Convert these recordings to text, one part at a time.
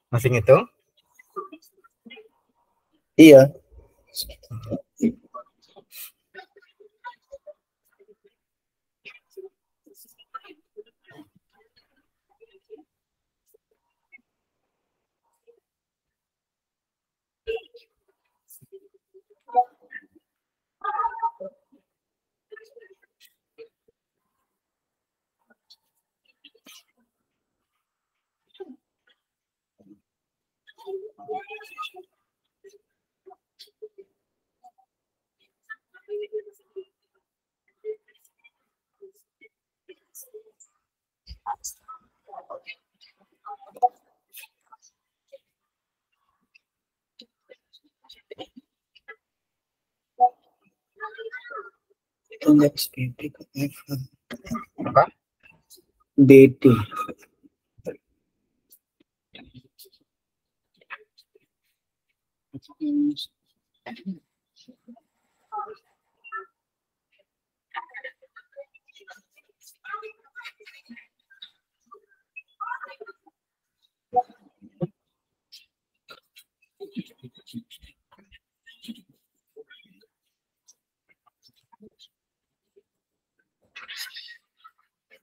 Masih ngitung? Iya. Indeks BP ke F. Apa? DT.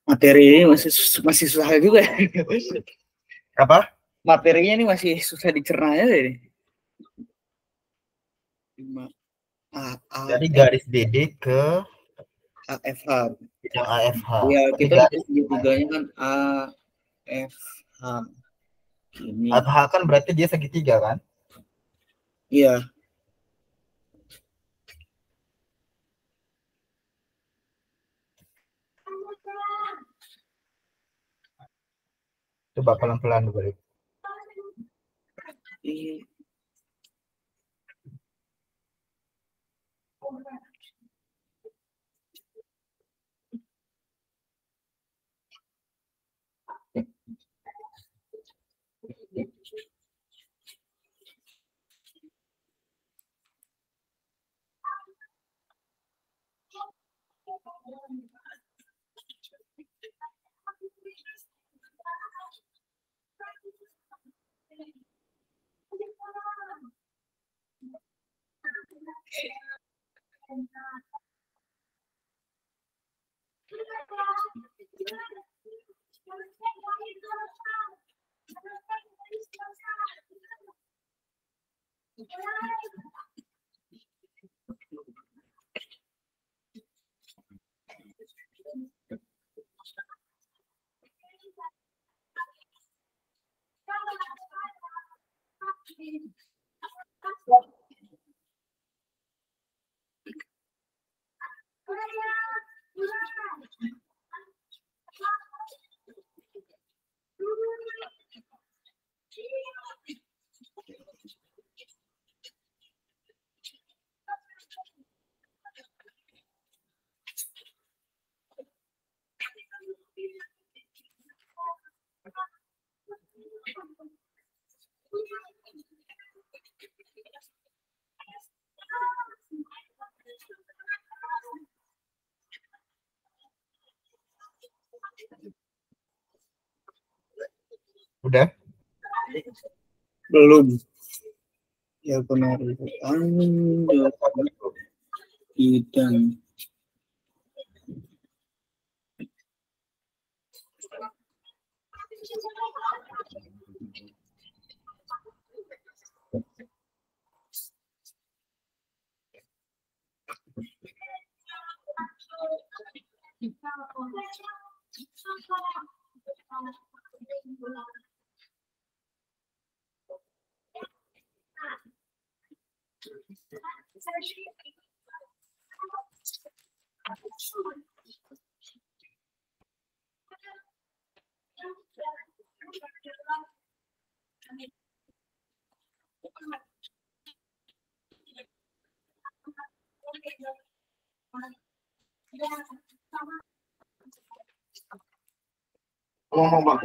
Materi ini masih susah juga. Apa? Materinya ini masih susah dicerna ya ini. Jadi garis BD ke AFH. bidang AFH. Ya, Tapi kita garis segitiganya kan AFH. Ini. AFH kan berarti dia segitiga kan? Iya. Coba pelan-pelan dulu. Iya. Udah? Belum. Ya penarikan bidang. Ngomong bang.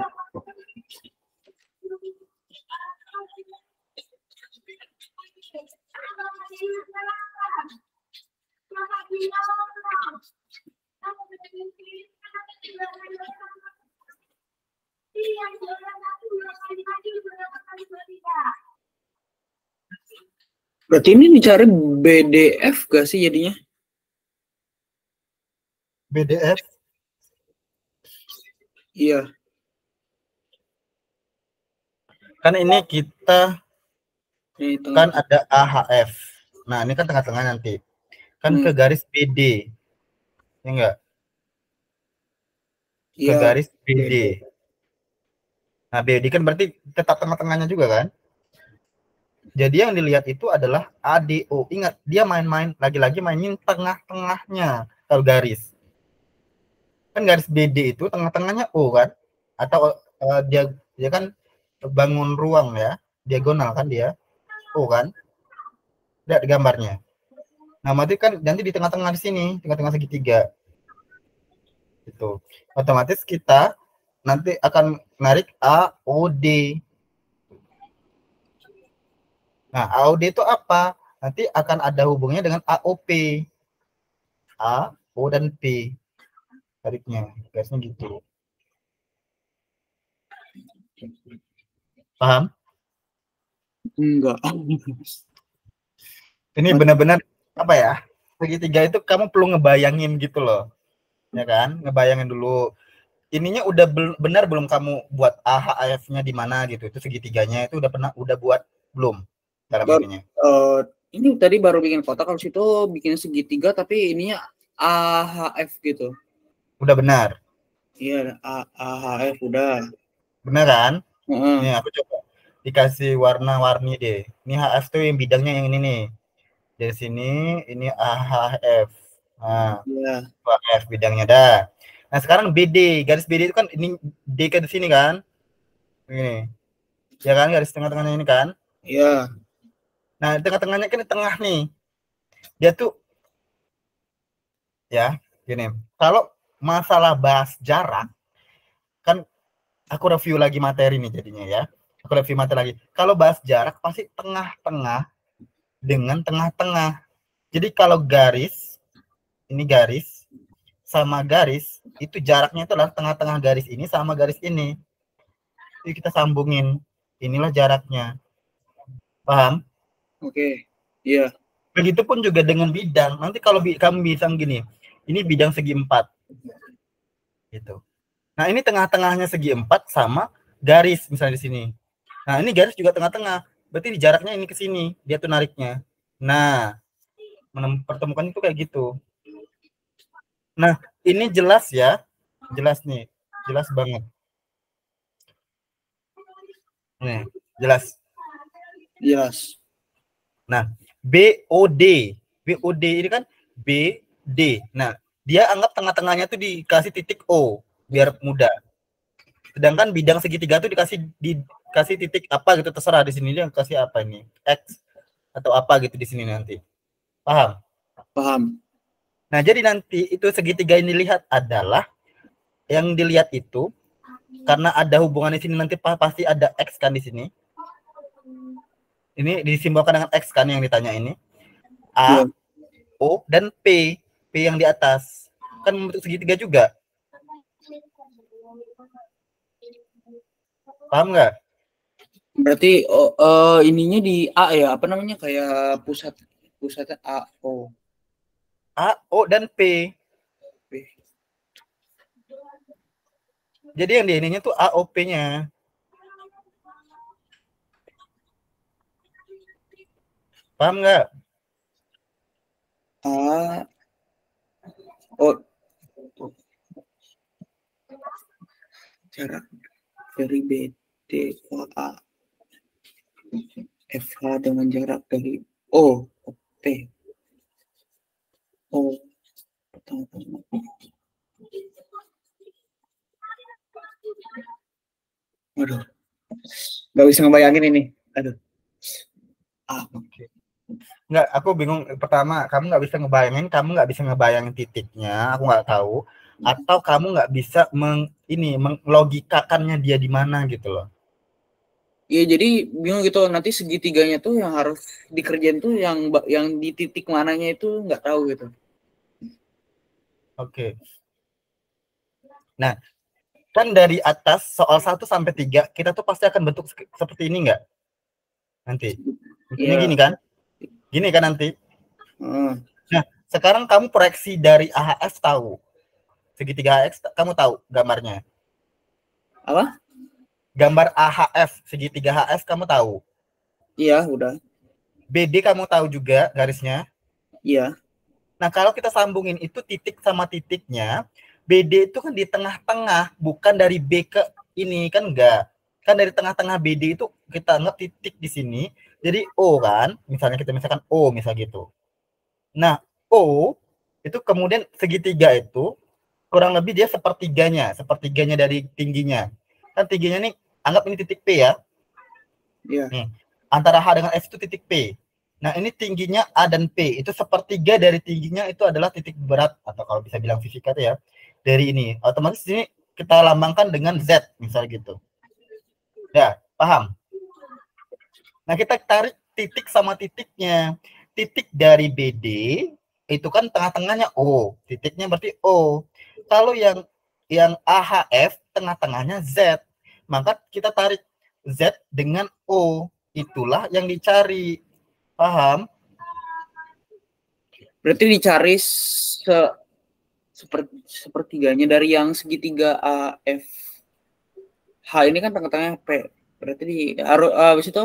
Berarti ini dicari BDF gak sih jadinya? BDF? Iya. Kan ini kita Itu. kan ada AHF. Nah, ini kan tengah-tengah nanti. Kan ke garis BD. Ya enggak? Ke Iya. garis BD. Nah, BD kan berarti tetap tengah-tengahnya juga kan? Jadi yang dilihat itu adalah ADO. Ingat, dia main-main, lagi-lagi mainin tengah-tengahnya kalau garis. Kan garis BD itu tengah-tengahnya O kan? Atau dia kan bangun ruang ya, diagonal kan dia. O kan? Lihat gambarnya. Nah, berarti kan nanti di tengah-tengah di sini, tengah-tengah segitiga. Itu. Otomatis kita nanti akan narik AOD. Nah, AOD itu apa? Nanti akan ada hubungannya dengan AOP. A, O, dan P. Tariknya, garisnya gitu. Paham? Enggak. Ini benar-benar apa ya? Segitiga itu kamu perlu ngebayangin gitu loh. Ya kan? Ngebayangin dulu. Ininya udah benar belum kamu buat AHF-nya di mana gitu. Itu segitiganya itu udah buat belum dalam ininya. Ini tadi baru bikin kotak, kalau situ bikin segitiga tapi ininya AHF gitu. Udah benar. Iya, AHF udah. Benar kan? Heeh. Nih aku coba dikasih warna-warni deh. Ini HF tuh yang bidangnya yang ini nih. Dari sini ini AHF. Nah, Iya. AHF bidangnya dah. Nah, sekarang BD. Garis BD itu kan ini D ke sini kan? Ini. Ya kan garis tengah-tengahnya ini kan? Iya. Nah, tengah-tengahnya kan di tengah nih. Dia tuh ya, gini. Kalau masalah bahas jarak kan aku review lagi materi nih jadinya ya. Aku review materi lagi. Kalau bahas jarak pasti tengah-tengah dengan tengah-tengah. Jadi kalau garis, ini garis sama garis, itu jaraknya itu adalah tengah-tengah garis ini sama garis ini. Jadi kita sambungin. Inilah jaraknya. Paham? Oke. Iya. Begitupun juga dengan bidang. Nanti kalau kamu bisa gini, ini bidang segi 4. Gitu. Nah, ini tengah-tengahnya segi 4 sama garis misalnya di sini. Nah, ini garis juga tengah-tengah. Berarti di jaraknya ini ke sini, dia tuh nariknya. Nah, pertemukan itu kayak gitu. Nah, ini jelas ya. Jelas nih. Jelas banget. Nih, jelas. Jelas. Nah, BOD. BOD ini kan BD. Nah, dia anggap tengah-tengahnya tuh dikasih titik O biar mudah. Sedangkan bidang segitiga tuh dikasih titik apa gitu, terserah di sini dia kasih apa ini, X atau apa gitu di sini nanti. Paham? Paham. Nah, jadi nanti itu segitiga ini dilihat adalah yang dilihat itu karena ada hubungan di sini nanti pasti ada X kan di sini. Ini disimbolkan dengan X kan yang ditanya ini. A, Iya. O, dan P. P yang di atas. Kan membentuk segitiga juga. Paham nggak? Berarti ininya di A ya, apa namanya, kayak pusatnya A, O. A, O, dan P. P. Jadi yang di ininya tuh A, O, P-nya. Paham nggak? A, O. Jarak dari BD ke A. FH dengan jarak dari O ke P. O. Aduh. Nggak bisa ngebayangin ini. Aduh. Nggak, aku bingung. Pertama, kamu nggak bisa ngebayangin titiknya, aku nggak tahu. Atau kamu nggak bisa menglogikakannya dia di mana gitu loh. Iya, jadi bingung gitu, nanti segitiganya tuh yang harus dikerjain tuh yang di titik mananya itu nggak tahu gitu. Oke. Nah, kan dari atas soal 1 sampai 3 kita tuh pasti akan bentuk seperti ini nggak? Nanti. Bentuknya Iya. gini kan? Gini kan nanti. Hmm. Nah, sekarang kamu proyeksi dari AHS tahu. Segitiga AHS kamu tahu gambarnya. Apa? Gambar AHF segitiga HS kamu tahu. Iya, udah. BD kamu tahu juga garisnya. Iya. Nah, kalau kita sambungin itu titik sama titiknya, BD itu kan di tengah-tengah, bukan dari B ke ini, kan enggak. Kan dari tengah-tengah BD itu kita anggap titik di sini. Jadi O kan, misalnya kita misalkan O misal gitu. Nah, O itu kemudian segitiga itu kurang lebih dia sepertiganya dari tingginya. Kan tingginya nih anggap ini titik P ya. Iya. Nih, antara H dengan S itu titik P. Nah, ini tingginya A dan P. Itu sepertiga dari tingginya itu adalah titik berat, atau kalau bisa bilang fisika itu ya, dari ini. Otomatis ini kita lambangkan dengan Z, misalnya gitu. Ya, paham? Nah, kita tarik titik sama titiknya. Titik dari BD, itu kan tengah-tengahnya O. Titiknya berarti O. Kalau yang AHF, tengah-tengahnya Z. Maka kita tarik Z dengan O. Itulah yang dicari. Paham? Berarti dicari sepertiganya dari yang segitiga AF. H ini kan tengah-tengahnya P. Berarti habis itu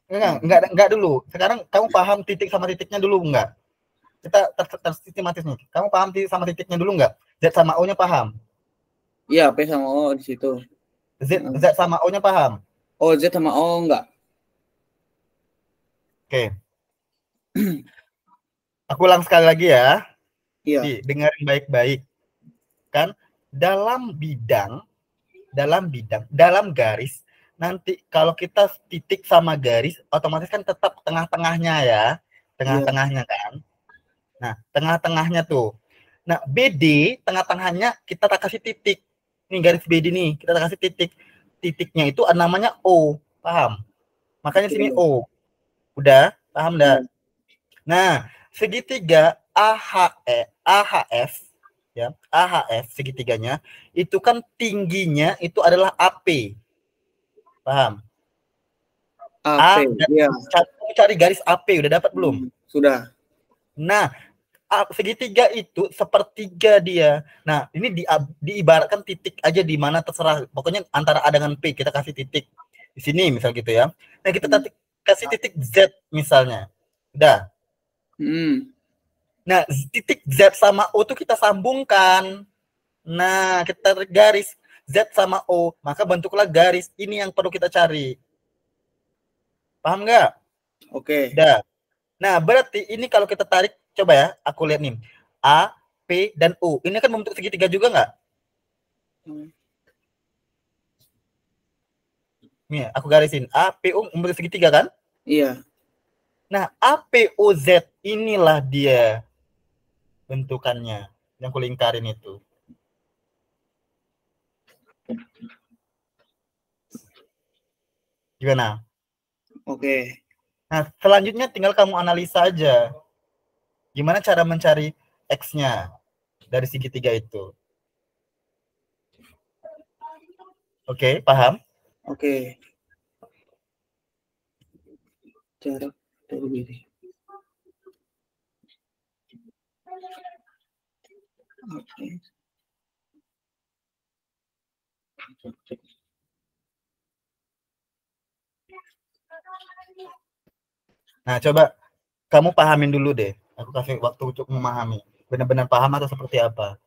Enggak dulu. Sekarang kamu paham titik sama titiknya dulu enggak? Kita tersistematis nih. Kamu paham titik sama titiknya dulu enggak? Z sama O-nya paham? Iya, P sama O di situ. Z sama O-nya paham? Oh, Z sama O enggak. Oke. Aku ulang sekali lagi ya. Iya. Dengerin baik-baik. Kan dalam garis, nanti kalau kita titik sama garis, otomatis kan tetap tengah-tengahnya ya. Tengah-tengahnya kan. Nah, tengah-tengahnya tuh. Nah, BD, tengah-tengahnya kita tak kasih titik. Ini garis BD nih, kita tak kasih titik. Titiknya itu namanya O, paham? Makanya sini O. Udah, paham enggak? Nah, segitiga AHF ya, AHF segitiganya itu kan tingginya itu adalah AP. Paham? AP, ya. Cari garis AP udah dapat belum? Sudah. Nah, segitiga itu sepertiga dia. Nah, ini diibaratkan titik aja di mana terserah. Pokoknya antara A dengan P kita kasih titik. Di sini misal gitu ya. Nah, kita kasih titik Z misalnya. Udah. Nah, titik Z sama O itu kita sambungkan. Nah, kita tarik garis Z sama O, maka bentuklah garis. Ini yang perlu kita cari. Paham nggak? Oke. Udah. Nah, berarti ini kalau kita tarik, coba ya, aku lihat nih. A, P, dan U. Ini kan membentuk segitiga juga nggak? Nih, aku garisin. A, P, U membentuk segitiga kan? Iya. Nah, A, P, U, Z inilah dia bentukannya yang kulingkarin itu. Gimana? Oke. Nah, selanjutnya tinggal kamu analisa aja. Gimana cara mencari X-nya dari segitiga itu. Oke, paham? Oke. Jarak dari diri. Oke. Nah, coba kamu pahamin dulu deh. Aku kasih waktu untuk memahami. Benar-benar paham atau seperti apa?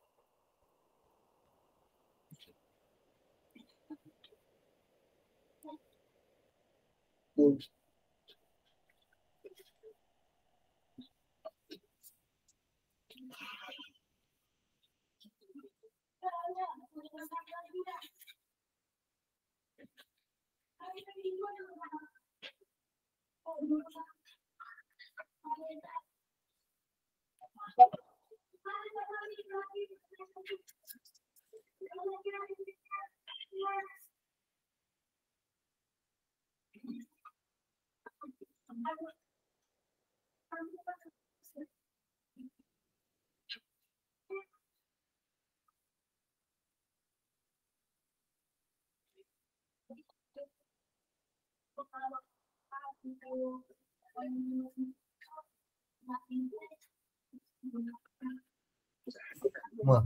Wah.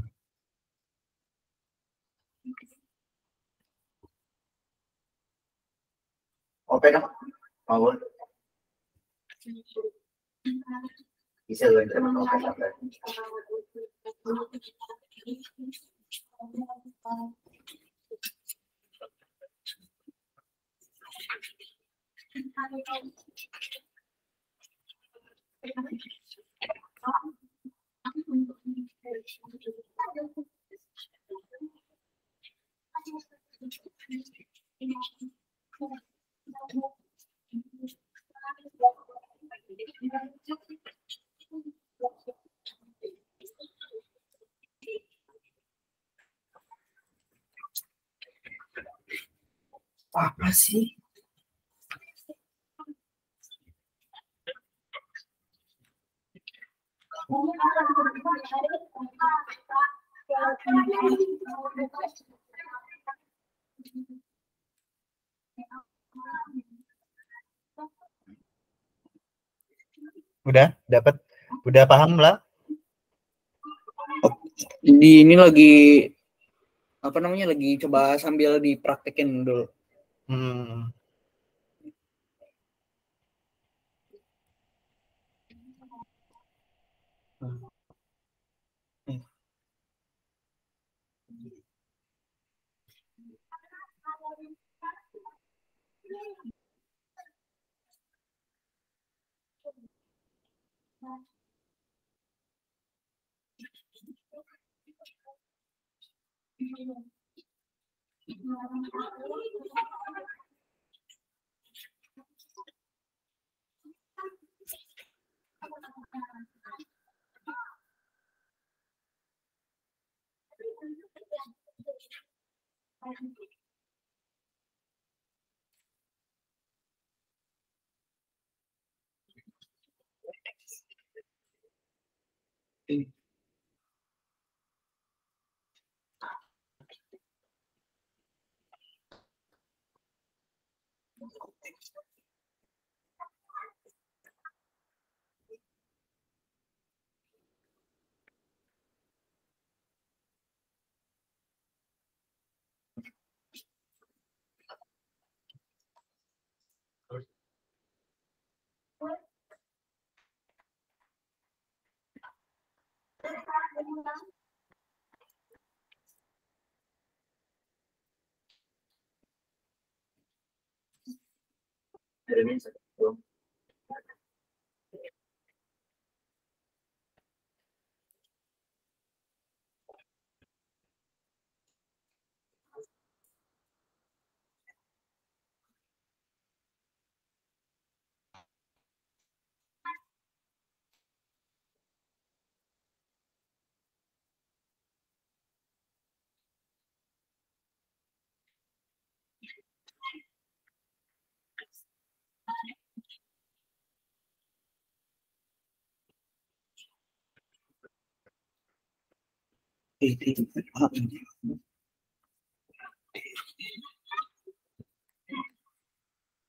Oke dong, mau bisa loh apa sih? Udah dapat? Udah paham lah? Di ini lagi apa namanya, lagi coba sambil dipraktekin dulu.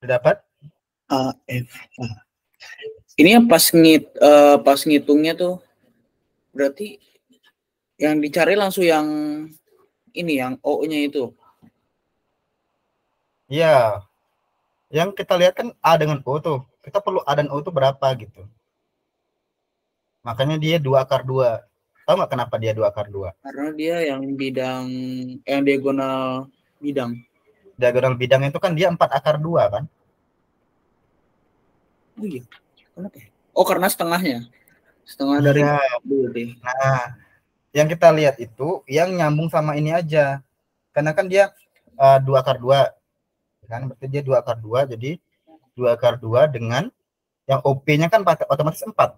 Dapat? AF. Ini yang pas ngitungnya tuh berarti yang dicari langsung yang ini yang O-nya itu. Iya. Yang kita lihat kan A dengan O tuh. Kita perlu A dan O itu berapa gitu. Makanya dia 2 akar 2. Tahu nggak kenapa dia 2 akar 2? Karena dia yang diagonal bidang. Diagonal bidang itu kan dia 4 akar 2 kan? Oh iya. Kenapa? Oh, karena setengahnya. Setengah dari Iya. BD. Nah, yang kita lihat itu yang nyambung sama ini aja. Karena kan dia 2 akar 2. Kan berarti dia 2 akar 2, jadi 2 akar 2 dengan yang OP-nya kan otomatis 4.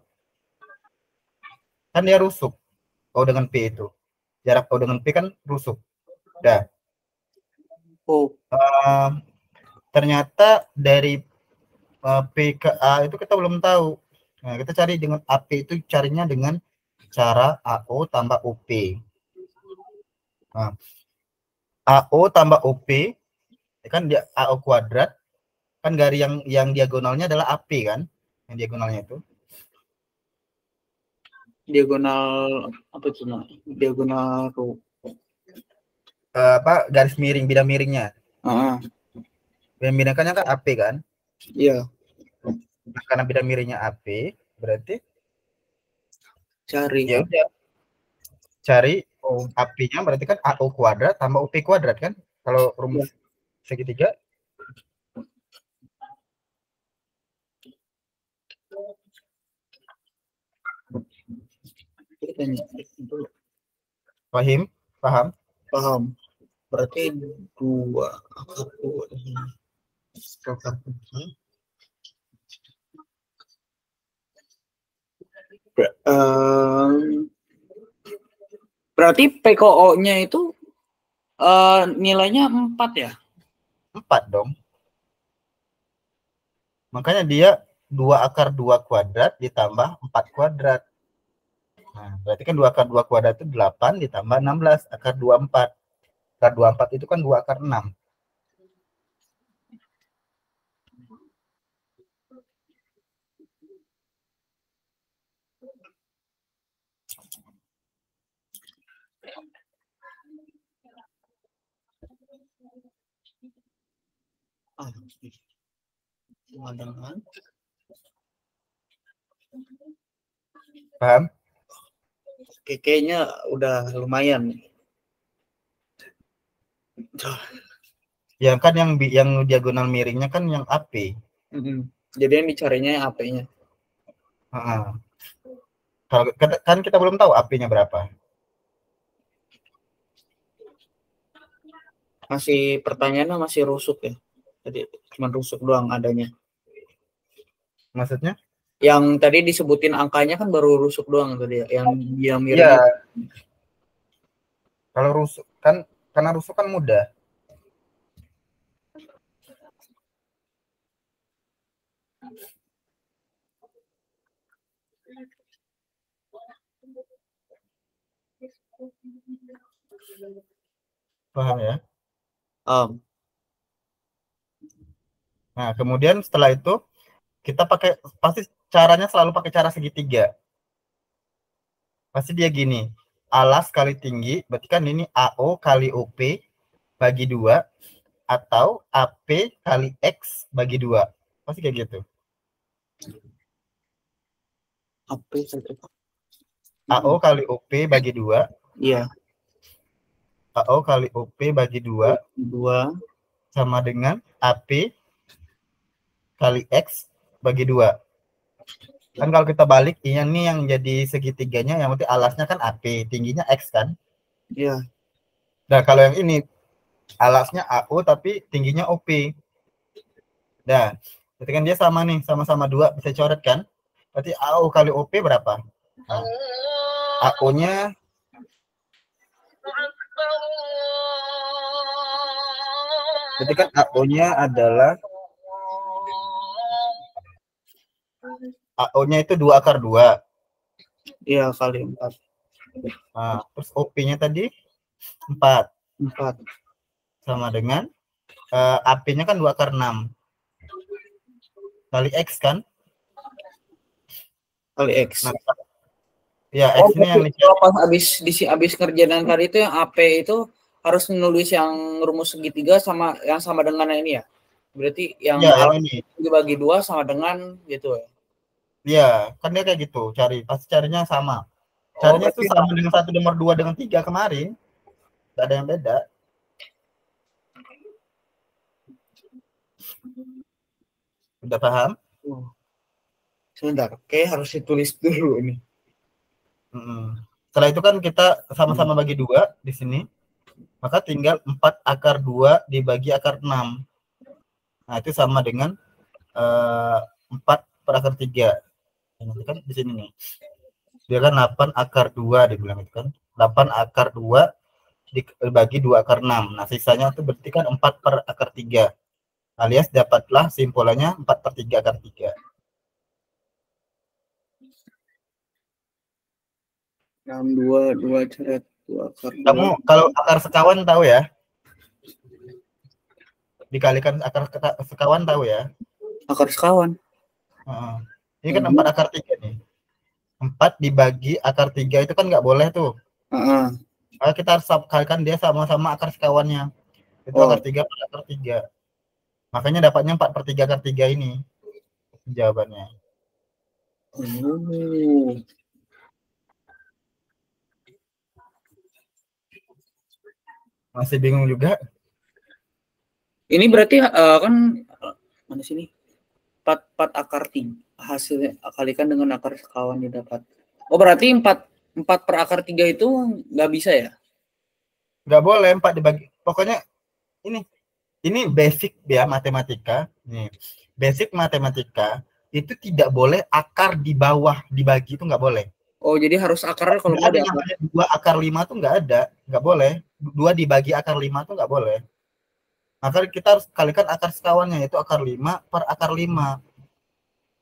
Kan dia rusuk. O dengan P itu. Jarak O dengan P kan rusuk. Udah. Oh, Ternyata dari P ke A itu kita belum tahu. Nah, kita cari dengan AP itu carinya dengan cara AO tambah OP. Nah, AO tambah OP kan dia AO kuadrat kan garis yang diagonalnya adalah AP kan? Yang diagonalnya itu. diagonal apa itu nah? Diagonal Garis miring bidang miringnya. Bidang miringnya kan AP kan? Iya. Nah, karena bidang miringnya AP berarti Cari. ya udah cari AP-nya berarti kan AO kuadrat tambah OP kuadrat kan? Kalau rumus segitiga. Paham? Paham? Paham. Berarti 2 akar 2. Berarti PKO-nya itu nilainya 4 ya? 4 dong. Makanya dia 2 akar 2 kuadrat ditambah 4 kuadrat. Nah, berarti kan 2 akar 2 kuadrat itu 8 ditambah 16 akar 24. Akar 24 itu kan 2 akar 6. Paham? Kayaknya udah lumayan. Ya kan yang diagonal miringnya kan yang AP. Jadi yang dicarinya yang AP-nya. Kalau kan kita belum tahu AP-nya berapa. Masih pertanyaannya masih rusuk ya. Jadi cuma rusuk doang adanya. Maksudnya? Yang tadi disebutin angkanya kan baru rusuk doang tadi ya. Yang Iya. miringnya. Kalau rusuk kan karena rusuk kan mudah. Paham ya? Nah, kemudian setelah itu kita pasti caranya selalu pakai cara segitiga. Pasti dia gini, alas kali tinggi, berarti kan ini AO kali OP bagi 2 atau AP kali X bagi 2. Pasti kayak gitu. AO kali OP bagi 2. Iya. AO kali OP bagi 2 sama dengan AP kali X bagi 2. Kan kalau kita balik, ini yang jadi segitiganya, yang penting alasnya kan AP, tingginya X kan? Iya. Nah, kalau yang ini, alasnya AO tapi tingginya OP. Nah, berarti kan dia sama nih, sama-sama 2, bisa coret kan? Berarti AO kali OP berapa? Nah, AO-nya berarti kan AO-nya adalah AO-nya itu 2 akar 2. Iya, kali 4. Nah, terus OP-nya tadi 4. 4. Sama dengan AP-nya kan 2 akar 6. Kali X kan? Kali X. Nah, ya, X ini yang pas habis kerjaan tadi itu yang AP itu harus menulis yang rumus segitiga sama yang sama dengan ini ya. Berarti yang ini dibagi 2 sama dengan gitu ya. Iya, kan dia kayak gitu, pasti carinya sama. Carinya itu sama dengan 1 nomor 2 dengan 3 kemarin. Enggak ada yang beda. Udah paham? Sebentar, kayak harus ditulis dulu ini. Setelah itu kan kita sama-sama bagi 2 di sini. Maka tinggal 4 akar 2 dibagi akar 6. Nah, itu sama dengan 4 per akar 3. Nanti kan di sini nih. Dia kan 8 akar 2 dibilang itu kan. 8 akar 2 dibagi 2 akar 6. Nah, sisanya itu berarti kan 4 per akar 3. Alias dapatlah simpulannya 4 per 3 akar 3. Yang 2 coret 2 akar 2. Kamu kalau akar sekawan tahu ya? Dikalikan akar sekawan tahu ya? Akar sekawan. Ini kan 4 akar 3 nih. 4 dibagi akar 3 itu kan nggak boleh tuh. Kita harus kalikan dia sama-sama akar sekawannya. Itu akar 3 per akar 3. Makanya dapatnya 4 per 3 akar 3 ini. Jawabannya. Masih bingung juga? Ini berarti kan mana sini? 4 akar 3 hasilnya kalikan dengan akar sekawan didapat. Oh, berarti 4 per akar 3 itu nggak bisa ya? Nggak boleh 4 dibagi. Pokoknya ini basic ya matematika. Nih, basic matematika itu tidak boleh akar di bawah dibagi, itu nggak boleh. Oh, jadi harus akarnya kalau nggak ada yang namanya 2 akar 5 tuh nggak ada, nggak boleh. 2 dibagi akar 5 tuh nggak boleh. Maka kita harus kalikan akar sekawannya, yaitu akar 5 per akar 5.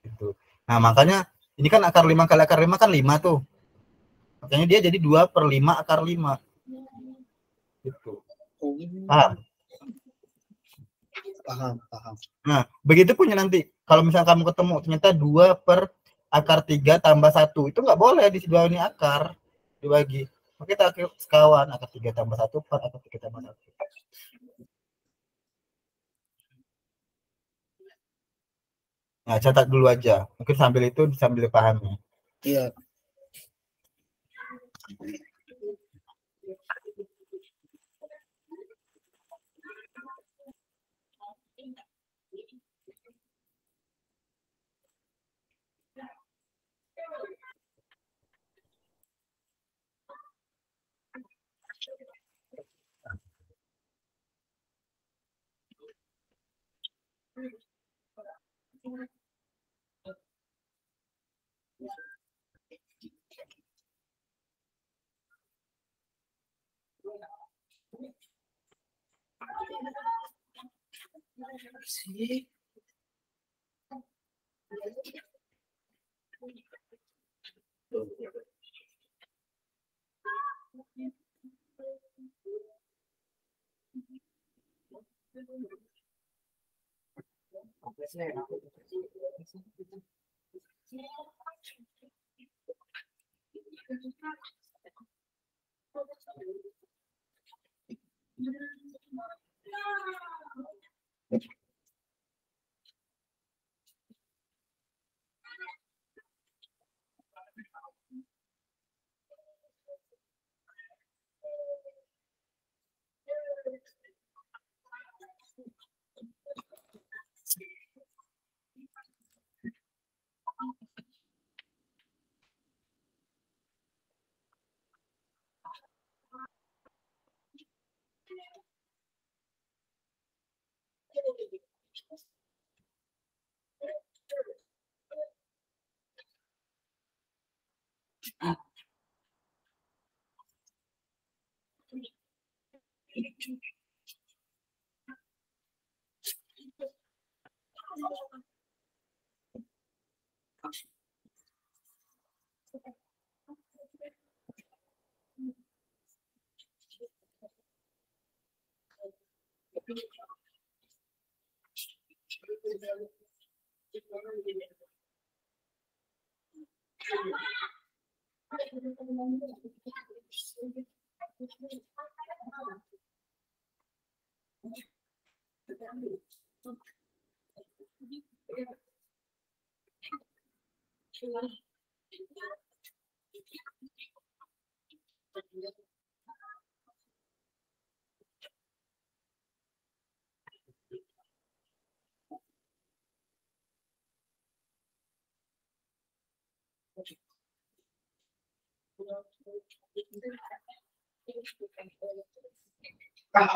Gitu. Nah, makanya ini kan akar 5 kali akar 5 kan 5 tuh. Makanya dia jadi 2 per 5 akar 5. Gitu. Paham? Paham. Nah, begitu punya nanti. Kalau misalnya kamu ketemu ternyata 2 per akar 3 tambah 1, itu nggak boleh di bawah ini akar dibagi. Maka kita sekawan akar 3 tambah 1 per akar 3 tambah 1. Nah, catat dulu aja. Mungkin sambil itu sambil pahami. Iya.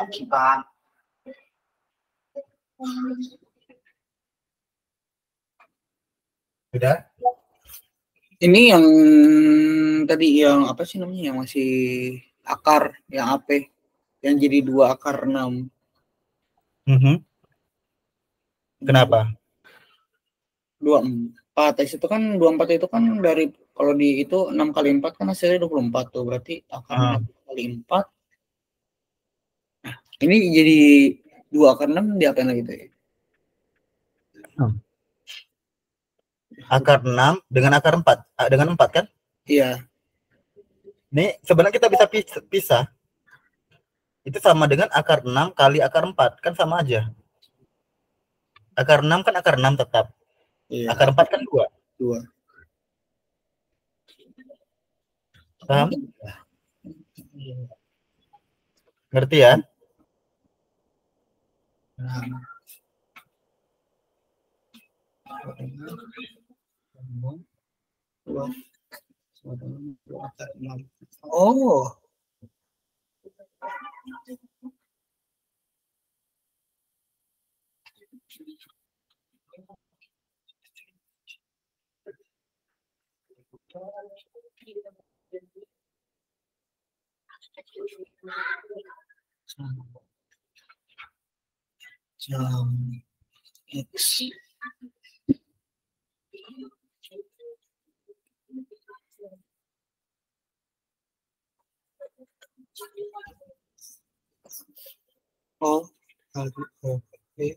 Kita Udah? Ini yang tadi yang apa sih namanya, yang masih akar, yang AP, yang jadi 2 akar 6. Kenapa? 24. Itu kan 24 itu kan dari, kalau di itu 6 kali 4 kan hasilnya 24 tuh. Berarti akarnya 6 kali 4. Nah, ini jadi 2 akar 6 diapain lagi tuh ya? Akar 6 dengan akar 4. Dengan 4 kan? Iya. Ini sebenarnya kita bisa pisah. Itu sama dengan akar 6 kali akar 4. Kan sama aja. Akar 6 kan akar 6 tetap. Iya. Akar 4 kan 2. 2. Paham? Ngerti ya? Oh. Jam X. Oh, oke.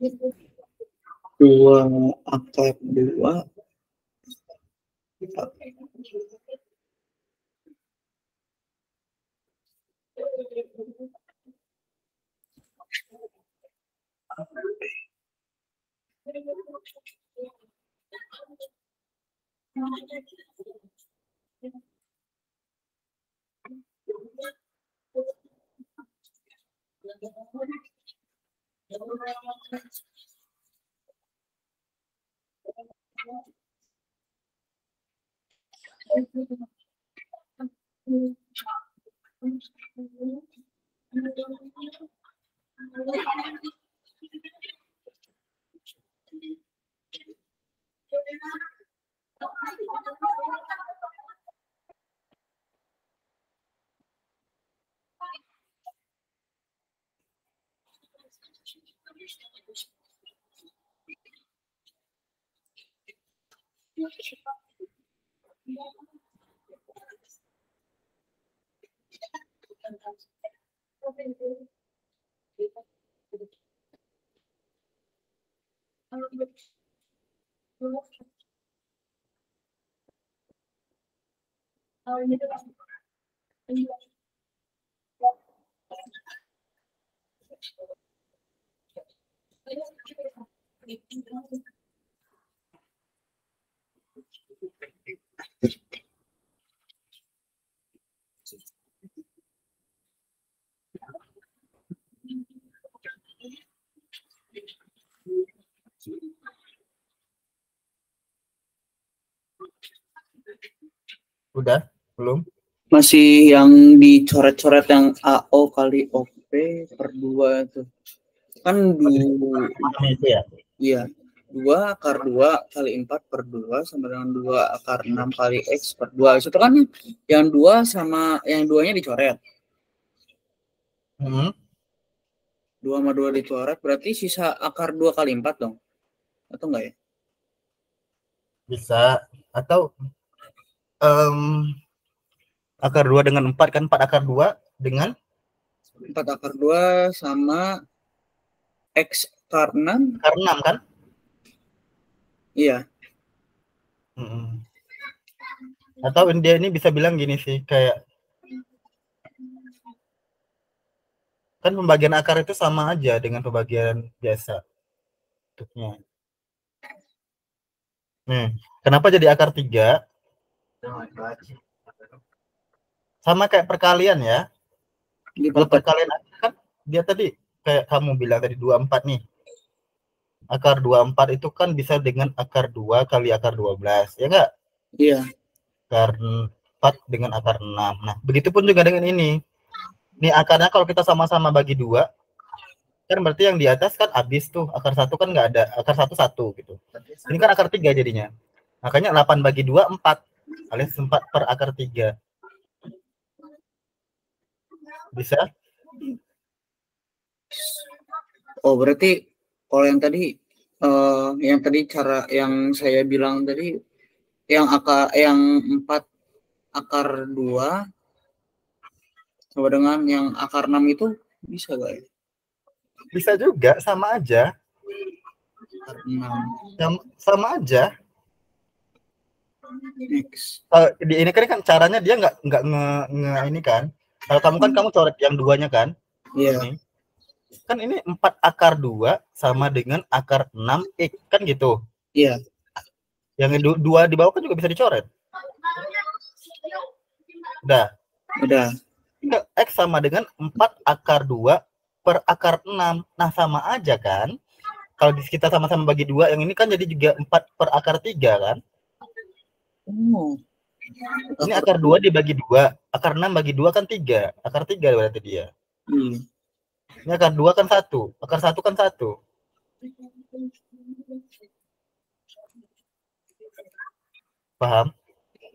2 akar 2. Udah? Belum? Masih yang dicoret-coret yang AO kali OP per 2 itu. Kan Ini itu ya. iya, 2 akar 2 kali 4 per 2 sama dengan 2 akar 6 kali X per 2. Itu kan yang 2 sama yang 2-nya dicoret. 2 sama 2 dicoret, berarti sisa akar 2 kali 4 dong? Atau enggak ya? Bisa. Atau akar 2 dengan 4 kan, 4 akar 2 dengan 4 akar 2 sama X akar 6. akar 6 kan? Iya. Atau dia ini bisa bilang gini sih, kayak kan pembagian akar itu sama aja dengan pembagian biasa bentuknya. Kenapa jadi akar 3? Sama kayak perkalian ya. Kalau perkalian kan dia tadi kayak kamu bilang tadi 24 nih. Akar 24 itu kan bisa dengan akar 2 kali akar 12, ya enggak? Iya. Akar 4 dengan akar 6. Nah, begitupun juga dengan ini. Ini akarnya kalau kita sama-sama bagi 2, kan berarti yang di atas kan habis tuh. Akar 1 kan nggak ada. Akar 1 1 gitu. Ini kan akar 3 jadinya. Makanya 8 bagi 2 4. Alias 4 per akar 3. Bisa? Oh, berarti kalau yang tadi cara yang saya bilang tadi yang 4 akar 2 sama dengan yang akar 6 itu bisa gak ya? Bisa juga, sama aja. Akar 6. Sama aja. X. Ini kan caranya dia nggak ini kan. Kalau kamu coret yang 2-nya kan? Iya. Ini. Kan ini 4 akar 2 sama dengan akar 6 X kan gitu. Iya. Yang 2 di bawah kan juga bisa dicoret. Udah. X sama dengan 4 akar 2 per akar 6. Nah, sama aja kan? Kalau kita sama-sama bagi 2, yang ini kan jadi juga 4 per akar 3 kan? Oh. Ini akar 2 dibagi 2, akar 6 bagi 2 kan 3. Akar 3 berarti dia. Ini akar 2 kan 1, akar 1 kan 1. Paham?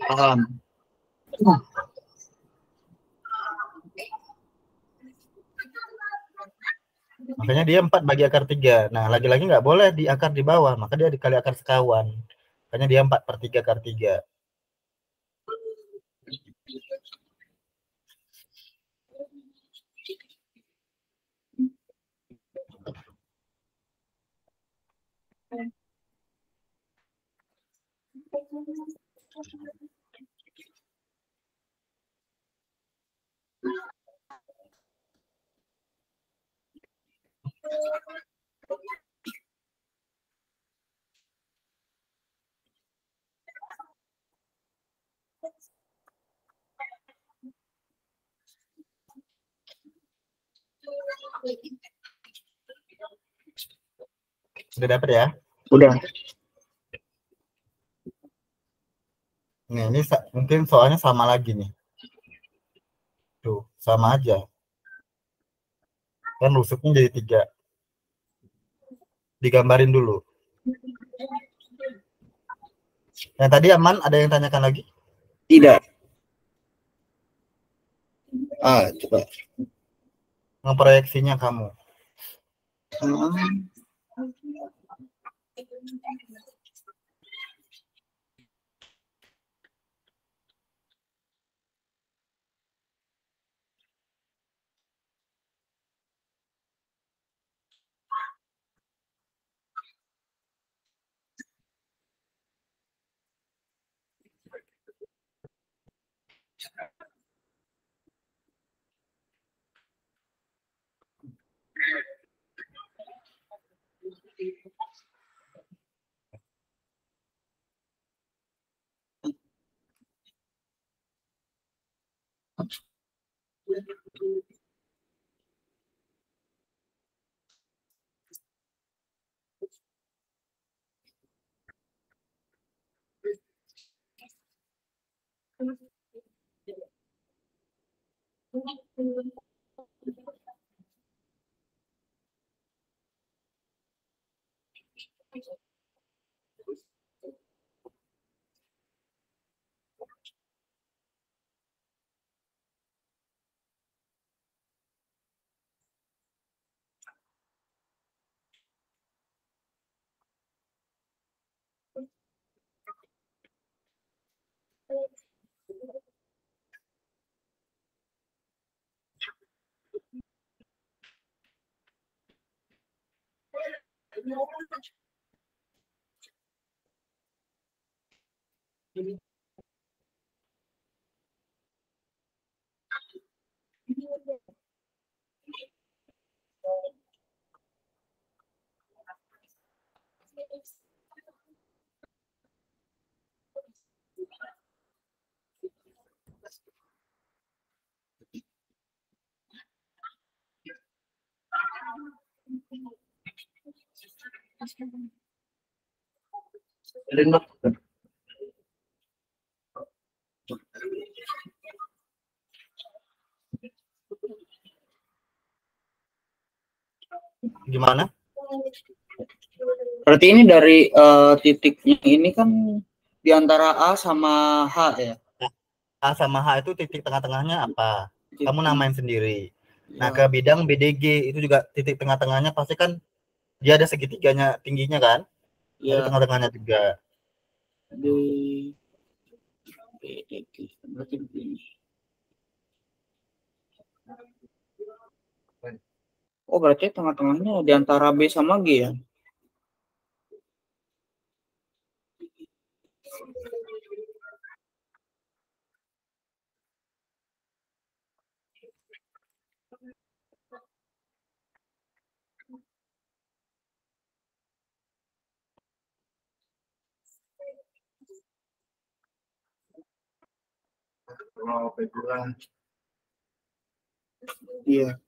Paham. Makanya dia 4 bagi akar 3. Nah, lagi-lagi nggak boleh di akar di bawah, maka dia dikali akar sekawan. Makanya dia 4 per 3 akar 3. Sudah dapat ya? Udah. Nih, ini mungkin soalnya sama lagi nih. Tuh, sama aja. Kan rusuknya jadi 3. Digambarin dulu. Yang tadi aman, ada yang tanyakan lagi? Tidak. Coba. Ngeproyeksinya kamu. Gimana? Berarti ini dari titiknya ini kan di antara A sama H ya. A sama H itu titik tengah-tengahnya apa? Kamu namain sendiri. Nah, Ya. ke bidang BDG itu juga titik tengah-tengahnya pasti kan dia ada segitiganya tingginya kan? Ada Ya. tengah-tengahnya juga. Di BDG berarti begini. Oh, berarti tengah-tengahnya di antara B sama G ya. Iya.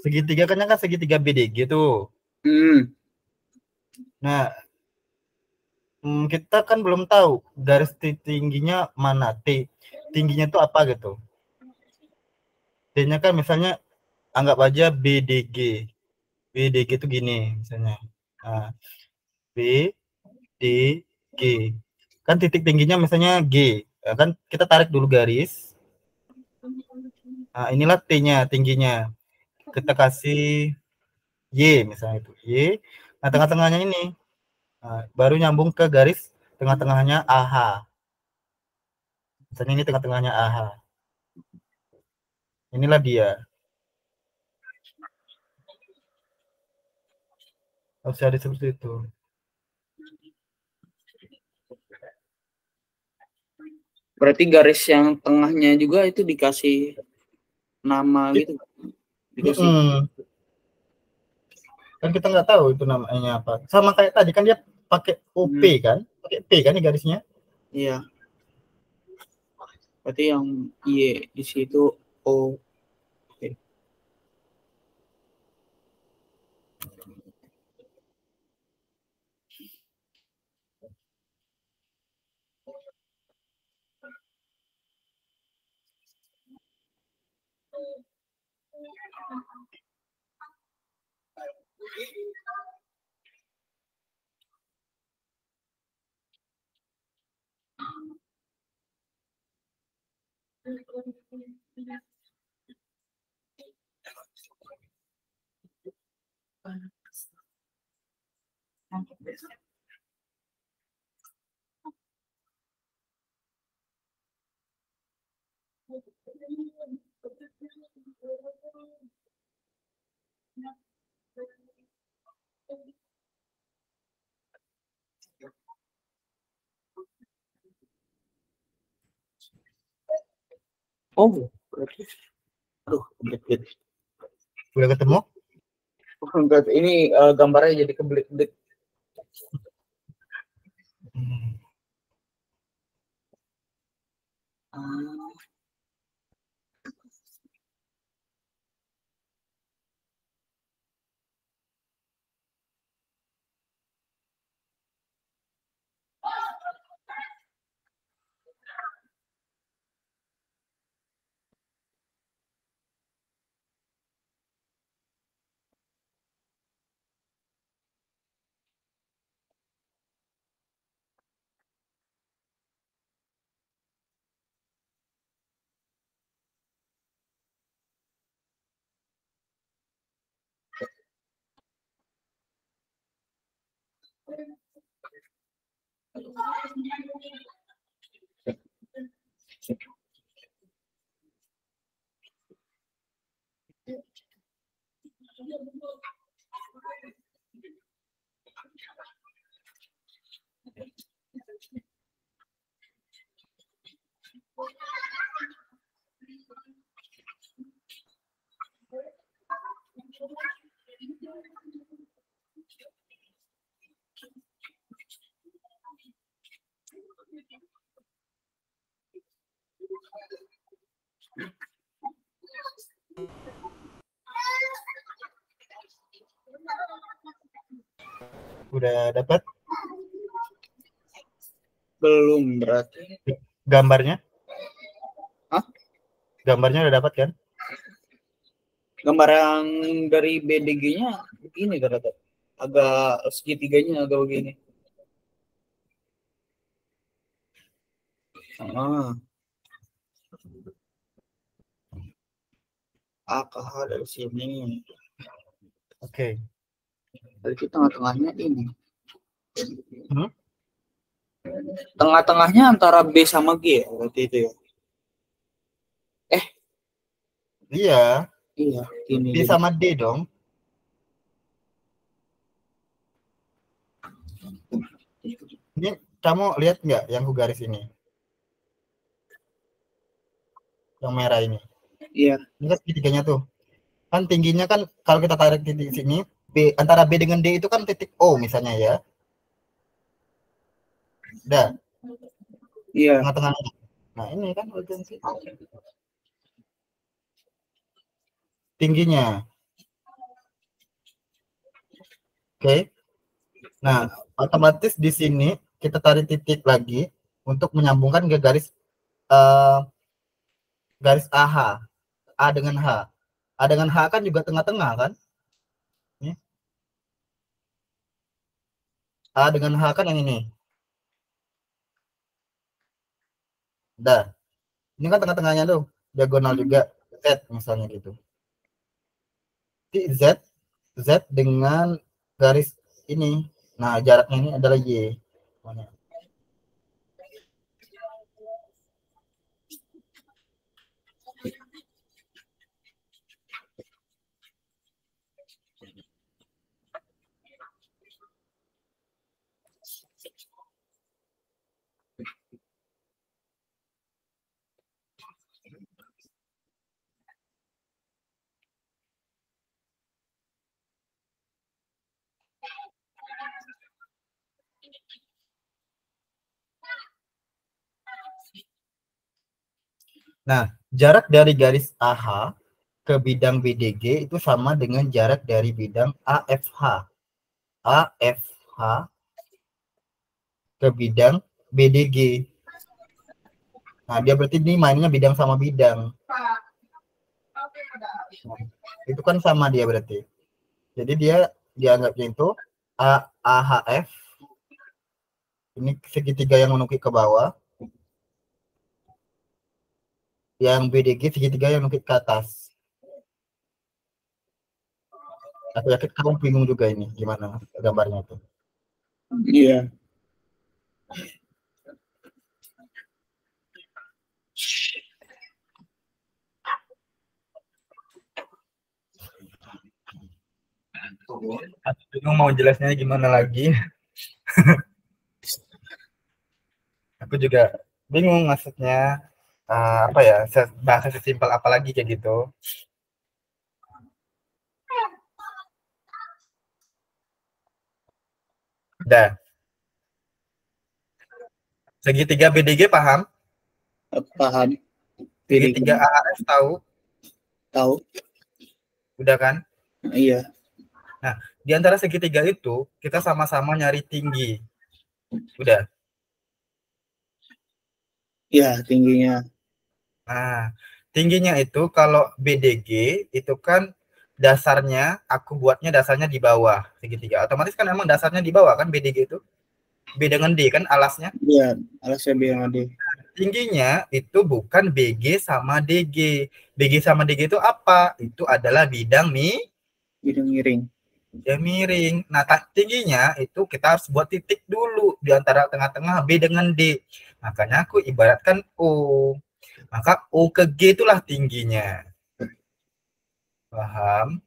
Segitiga kan segitiga BDG tuh. Nah, kita kan belum tahu garis tingginya mana. T tingginya tuh apa gitu. D-nya kan misalnya anggap aja BDG. BDG itu gini misalnya. Nah, BDG. Kan titik tingginya misalnya G. Ya kan kita tarik dulu garis. Nah, inilah T-nya tingginya. Kita kasih Y misalnya itu. Y. Nah, tengah-tengahnya ini. Nah, baru nyambung ke garis tengah-tengahnya AH. Misalnya ini tengah-tengahnya AH. Inilah dia. Harus ada seperti itu. Berarti garis yang tengahnya juga itu dikasih nama gitu. Dikasih. Kan kita nggak tahu itu namanya apa. Sama kayak tadi kan dia pakai OP kan? Pakai P kan ini garisnya? Iya. Berarti yang Y di situ O. Oke. Oh, berarti. Aduh, kebelet. Udah ketemu? Enggak, ini gambarnya jadi kebelet-belet. Udah dapat Belum berarti. gambarnya? Hah? Gambarnya udah dapat kan? Gambar yang dari BDG-nya begini ternyata. Agak segitiganya agak begini. AKH dari sini. Oke. Dari tengah-tengahnya ini. Hmm? Tengah-tengahnya antara B sama G ya, berarti itu ya. Iya. Iya, ini. B sama D dong. Ini kamu lihat nggak yang ku garis ini? Yang merah ini. Iya. Ini kan segitiganya tuh. Kan tingginya kan kalau kita tarik titik sini, B antara B dengan D itu kan titik O misalnya ya. Udah. Iya. Tengah-tengahnya. Nah, ini kan tingginya. Oke. Nah, otomatis di sini kita tarik titik lagi untuk menyambungkan ke garis garis AH, A dengan H. A dengan H kan juga tengah-tengah kan? Ini. A dengan H kan yang ini. Dah. Ini kan tengah-tengahnya tuh, diagonal juga Z misalnya gitu. Jadi Z dengan garis ini. Nah, jaraknya ini adalah Y. Nah, jarak dari garis AH ke bidang BDG itu sama dengan jarak dari bidang AFH. AFH ke bidang BDG. Nah, dia berarti ini mainnya bidang sama bidang. Nah, itu kan sama dia berarti. Jadi dia dianggapnya itu AHF. Ini segitiga yang menukik ke bawah. Yang BDG segitiga yang menukik ke atas. Aku yakin kamu bingung juga ini gimana gambarnya itu. Iya. Aku bingung mau jelasnya gimana lagi. Aku juga bingung maksudnya apa ya, bahasa sesimpel apa lagi kayak gitu. Dah. Segitiga BDG paham? Paham. Segitiga AAF tahu? Tahu. Udah kan? Iya. Nah, di antara segitiga itu kita sama-sama nyari tinggi. Udah. Iya, tingginya. Nah, tingginya itu kalau BDG itu kan dasarnya, aku buatnya dasarnya di bawah segitiga. Otomatis kan emang dasarnya di bawah kan BDG itu. B dengan D kan alasnya. Iya, alasnya bilang ada. Tingginya itu bukan BG sama DG. BG sama DG itu apa? Itu adalah bidang Bidang miring. yang miring. Nah, tingginya itu kita harus buat titik dulu di antara tengah-tengah B dengan D. Makanya aku ibaratkan O. Maka O ke G itulah tingginya. Paham?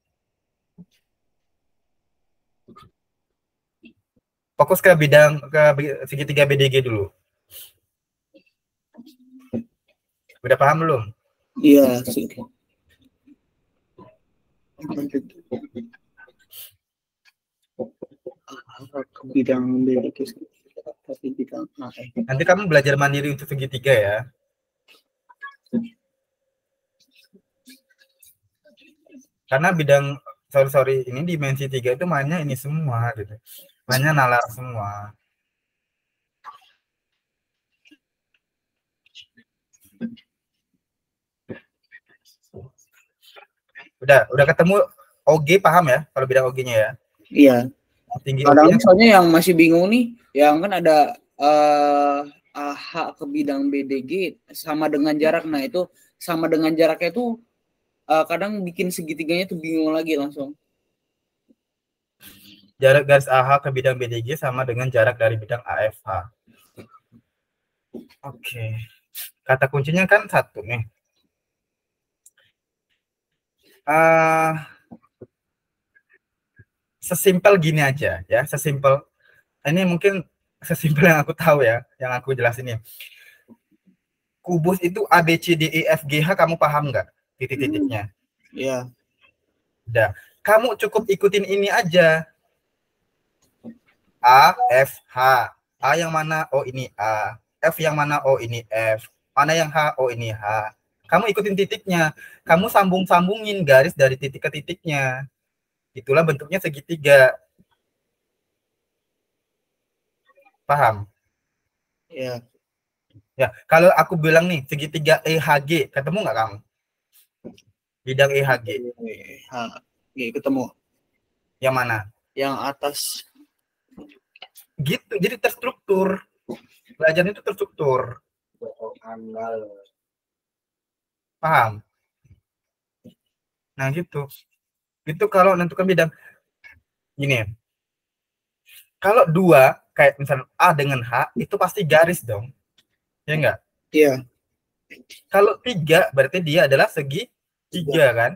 Fokus ke bidang ke segitiga BDG dulu. Udah paham belum? Iya, sih. Bidang biologis tapi bidang Nanti kamu belajar mandiri untuk segitiga ya. Karena bidang sorry ini dimensi 3 itu mainnya ini semua gitu. Mainnya nalar semua. Udah ketemu OG paham ya kalau bidang OG-nya ya? Iya. Tinggi Kadang OG-nya soalnya yang masih bingung nih, yang kan ada AH ke bidang BDG sama dengan jarak. Nah, itu sama dengan jaraknya itu kadang bikin segitiganya tuh bingung lagi langsung. jarak garis AH ke bidang BDG sama dengan jarak dari bidang AFH. Oke. Kata kuncinya kan satu nih. Sesimpel gini aja ya, sesimpel ini mungkin sesimpel yang aku tahu ya, yang aku jelasin ya. Kubus itu A B C D E F G H, kamu paham nggak titik-titiknya? Iya. Udah, kamu cukup ikutin ini aja. A F H. A yang mana? Oh ini A. F yang mana? Oh ini F. Mana yang H? Oh ini H. Kamu ikutin titiknya. Kamu sambung-sambungin garis dari titik ke titiknya. Itulah bentuknya segitiga. Paham? Iya. Ya, kalau aku bilang nih segitiga EHG, ketemu nggak kamu? Bidang EHG. Ketemu. Yang mana? Yang atas. Gitu, jadi terstruktur. Belajarnya itu terstruktur. Paham? Nah, gitu. Itu kalau menentukan bidang. Gini, kalau dua, kayak misalnya A dengan H, itu pasti garis dong. Ya enggak? Iya. Kalau 3, berarti dia adalah segi 3 kan?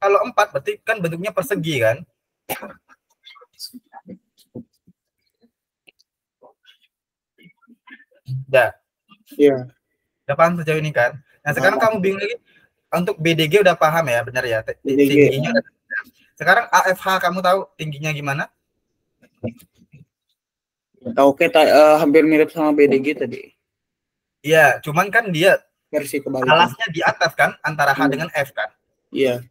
Kalau 4, berarti kan bentuknya persegi kan? Ya. Iya. Udah paham sejauh ini kan? Nah, sekarang kamu bingung lagi. Untuk BDG udah paham ya, benar ya? BDG. Tingginya udah. Sekarang AFH kamu tahu tingginya gimana? Oke, hampir mirip sama BDG tadi. Iya, cuman kan dia Versi kebalikan. alasnya di atas kan, antara H dengan F kan? Iya.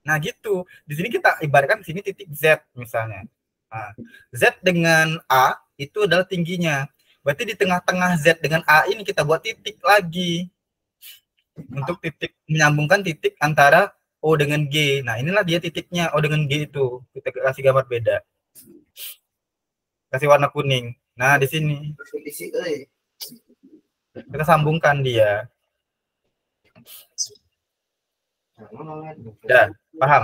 Nah, gitu. Di sini kita ibaratkan di sini titik Z misalnya. Nah, Z dengan A itu adalah tingginya. Berarti di tengah-tengah Z dengan A ini kita buat titik lagi. Untuk titik menyambungkan titik antara O dengan G. Nah, inilah dia titiknya O dengan G itu. Kita kasih gambar beda. Kasih warna kuning. Nah, di sini kita sambungkan dia. Udah, paham?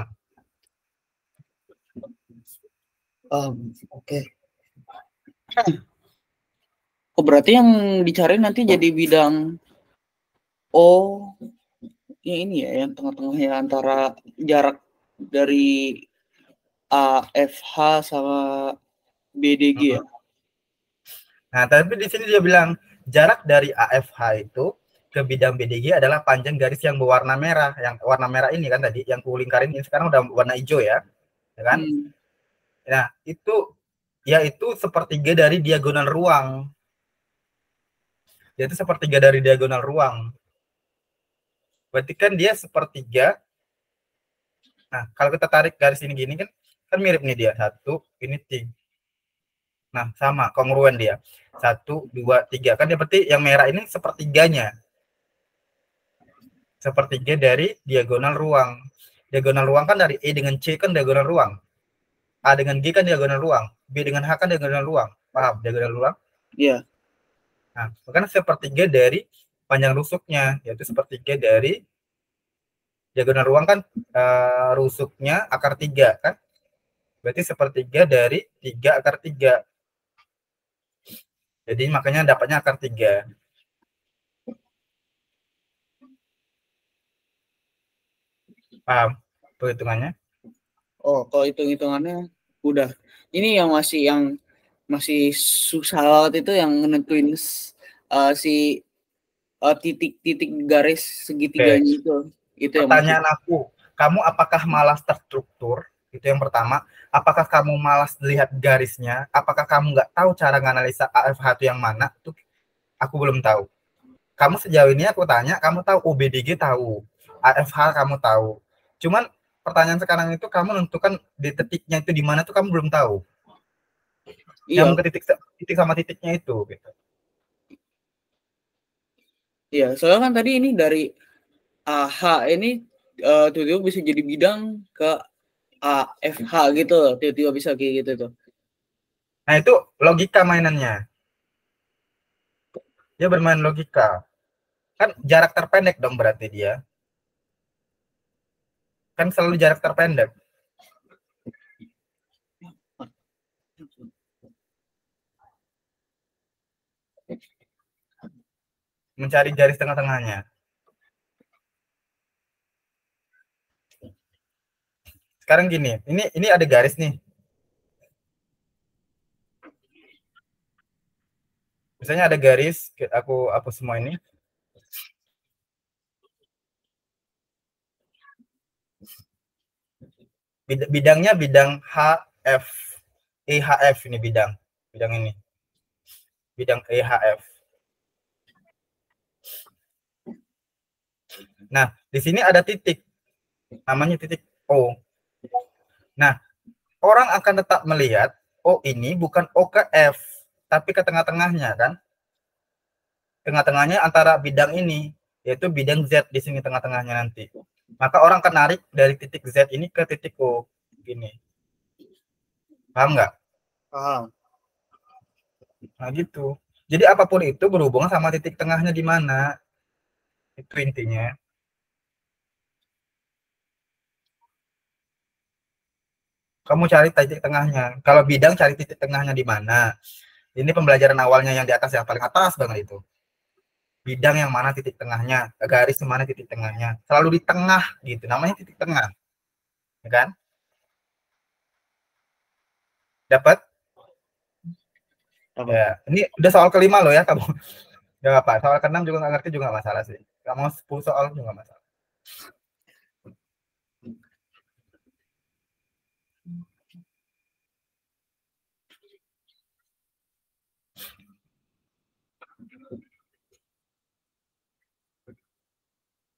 Oke. Oh, berarti yang dicari nanti jadi bidang ya ini ya, yang tengah-tengahnya antara jarak dari AFH sama BDG ya. Nah, tapi di sini dia bilang jarak dari AFH itu ke bidang BDG adalah panjang garis yang berwarna merah. Yang warna merah ini kan tadi, yang kulingkarin ini sekarang udah warna hijau ya kan? Nah, itu yaitu sepertiga dari diagonal ruang. Yaitu sepertiga dari diagonal ruang. Berarti kan dia sepertiga. Nah, kalau kita tarik garis ini gini kan mirip nih dia. 1, ini 3. Nah, sama, kongruen dia. 1, 2, 3. Kan dia berarti yang merah ini sepertiganya. Sepertiga dari diagonal ruang. Diagonal ruang kan dari E dengan C kan diagonal ruang. A dengan G kan diagonal ruang. B dengan H kan diagonal ruang. Paham diagonal ruang? Iya. Nah, bukan sepertiga dari panjang rusuknya, yaitu sepertiga dari diagonal ruang kan rusuknya akar 3 kan? Berarti sepertiga dari 3 akar 3. Jadi makanya dapatnya akar 3. Paham perhitungannya? Oh, kalau hitung-hitungannya udah. Ini yang masih susah banget itu yang nentuin si titik-titik garis segitiganya itu. Itu yang pertanyaan aku, kamu apakah malas terstruktur? Itu yang pertama. Apakah kamu malas lihat garisnya? Apakah kamu nggak tahu cara menganalisa AFH itu yang mana? Itu aku belum tahu. Kamu sejauh ini aku tanya, kamu tahu OBDG tahu, AFH kamu tahu. Cuman pertanyaan sekarang itu kamu menentukan di titiknya itu di mana tuh kamu belum tahu. Iya. Yang ke titik sama titiknya itu gitu. Iya, soalnya kan tadi ini dari AH ini tiba-tiba bisa jadi bidang ke AFH gitu, tiba-tiba bisa kayak gitu tuh. Nah, itu logika mainannya. Dia bermain logika. Kan jarak terpendek dong berarti dia. Kan selalu jarak terpendek. Mencari garis tengah-tengahnya. Sekarang gini, ini ada garis nih. Misalnya ada garis, aku hapus semua ini. Bidangnya bidang HF. EHF ini bidang ini. Bidang EHF. Nah, di sini ada titik. Namanya titik O. Nah, orang akan tetap melihat O ini bukan O ke F, tapi ke tengah-tengahnya kan? tengah-tengahnya antara bidang ini, yaitu bidang Z di sini tengah-tengahnya nanti. Maka orang akan narik dari titik Z ini ke titik O. Gini. Paham nggak? Paham. Nah gitu. Jadi apapun itu berhubungan sama titik tengahnya di mana. Itu intinya. Kamu cari titik tengahnya. Kalau bidang cari titik tengahnya di mana. Ini pembelajaran awalnya yang di atas, yang paling atas banget itu. Bidang yang mana titik tengahnya, garis di mana titik tengahnya. Selalu di tengah gitu. Namanya titik tengah. Ya kan? Dapat? Dapat. Ya, ini udah soal kelima loh ya kamu. Gak apa, soal ke-6 juga nggak ngerti juga nggak masalah sih. Kamu 10 soal juga nggak masalah.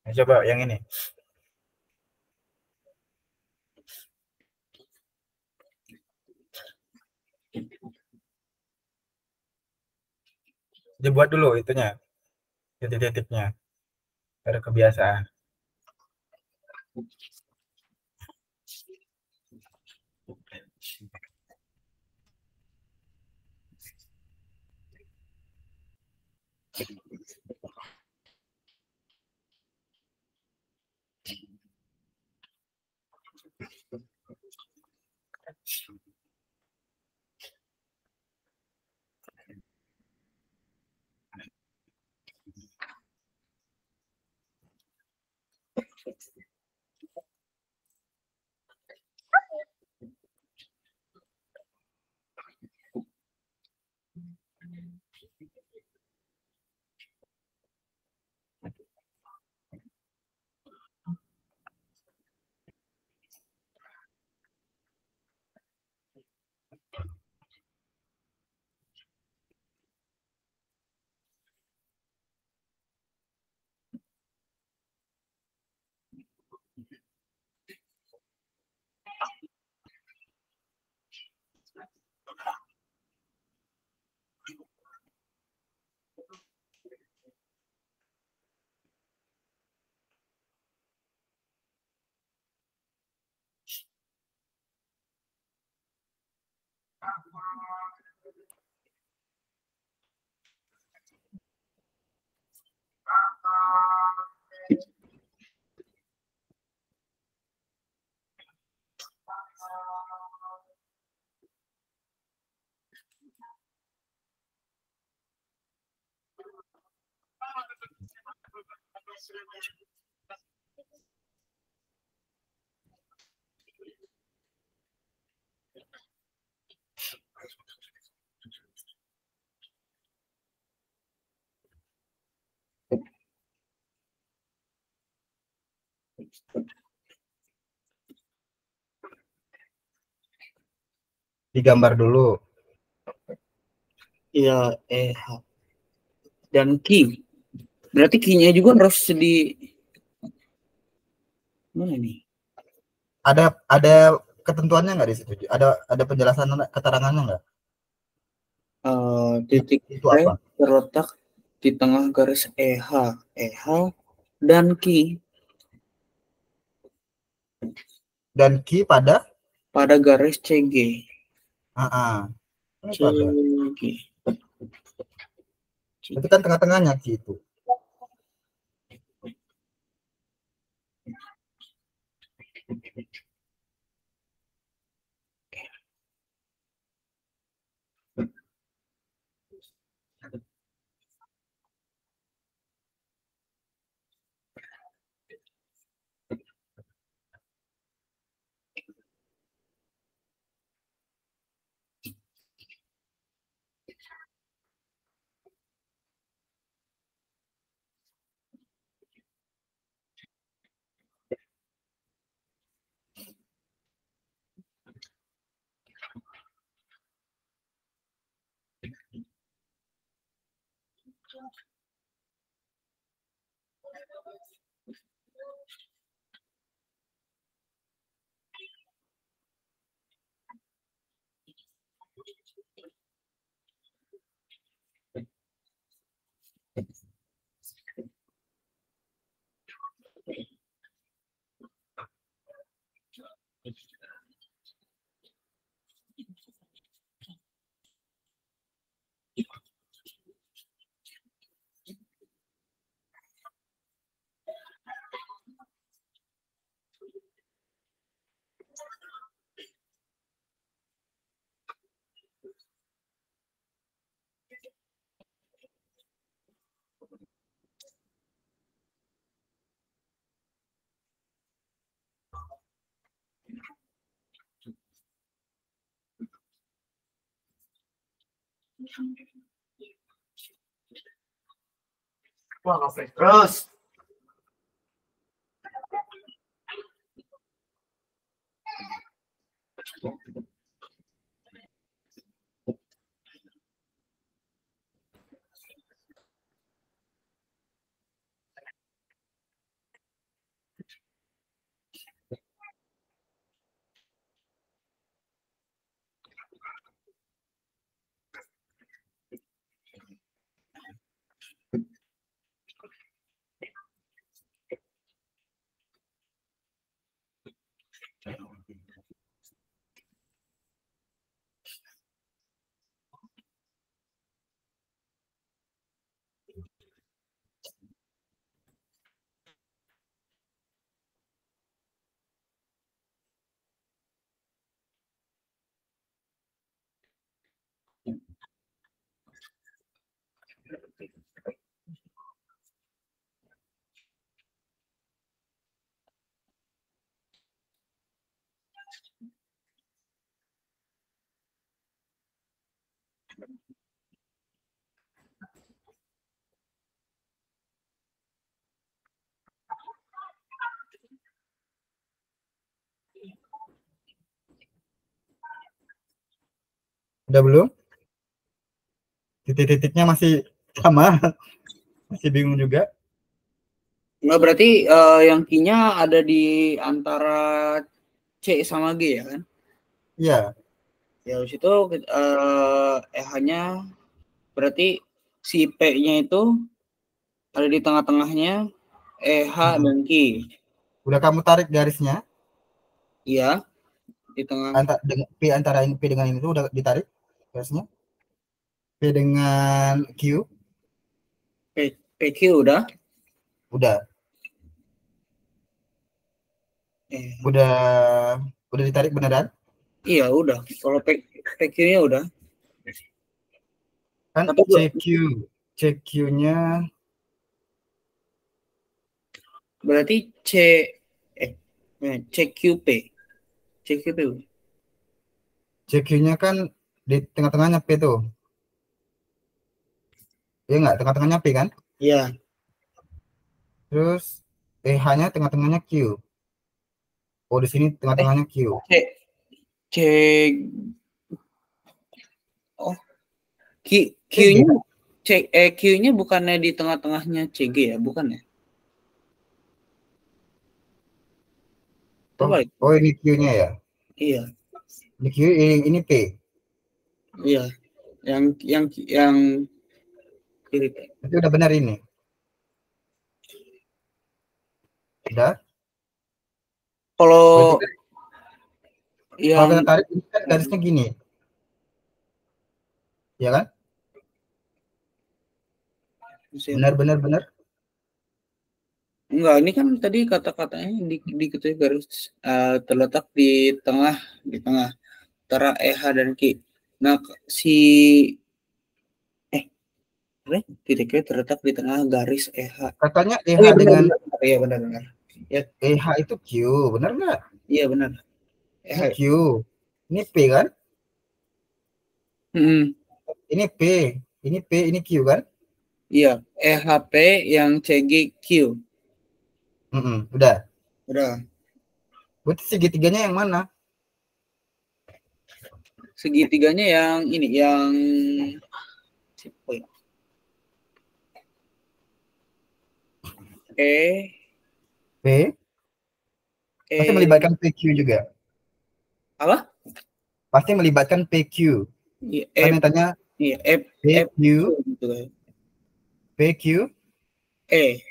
Nah, coba yang ini. Dibuat dulu itunya, titik-titiknya. Ada kebiasaan. Digambar dulu. Iya, dan key. Berarti key-nya juga harus di mana nih? Ada ketentuannya nggak di situ? Ada penjelasan keterangannya nggak? Titik Itu P apa? terletak di tengah garis EH dan key pada garis CG. Pada. CG. Itu kan tengah-tengahnya gitu. Wah, ngefresh terus. Udah belum? Titik-titiknya masih sama, masih bingung juga. Nggak berarti yang Q-nya ada di antara C sama G ya kan? Iya, Ya habis itu EH-nya berarti si P-nya itu ada di tengah-tengahnya EH dan Q. udah kamu tarik garisnya Iya, di tengah P antara ini P dengan ini tuh udah ditarik garisnya. P dengan Q PQ udah. udah Eh, udah udah ditarik beneran iya udah. Kalau PQ-nya udah. kan. Tapi CQ-nya berarti eh CQP. CQP. CQ-nya kan di tengah-tengahnya P tuh. Ya enggak, tengah-tengahnya P kan? Iya. Terus H-nya tengah-tengahnya Q. Oh, di sini tengah-tengahnya Q. C C oh Q-nya Q-nya bukannya di tengah-tengahnya CG ya, bukan ya? Oh, Terbalik. oh ini Q-nya ya. Iya, Ini Q, ini P. iya. Yang kiri. Itu udah benar ini. Udah. Kalau Berarti kan, kalau yang kita tarik ini kan garisnya gini. Ya kan? Benar-benar benar. enggak, ini kan tadi kata-katanya di garis terletak di tengah antara EH dan Q. Nah, si titiknya terletak di tengah garis EH. Katanya Oh, EH iya benar, dengan benar. Iya benar. Ya, EH itu Q, benar nggak? iya benar. Ini EH. Q, ini P kan? Hmm, Ini P, ini Q kan? iya, EHP yang CGQ. Udah. Udah. Berarti segitiganya yang mana? Segitiganya yang ini, yang oh ya. P, pasti E melibatkan PQ juga. apa? Pasti melibatkan PQ. Iya, Kan yang tanya iya, F PQ, gitu kan. PQ, E.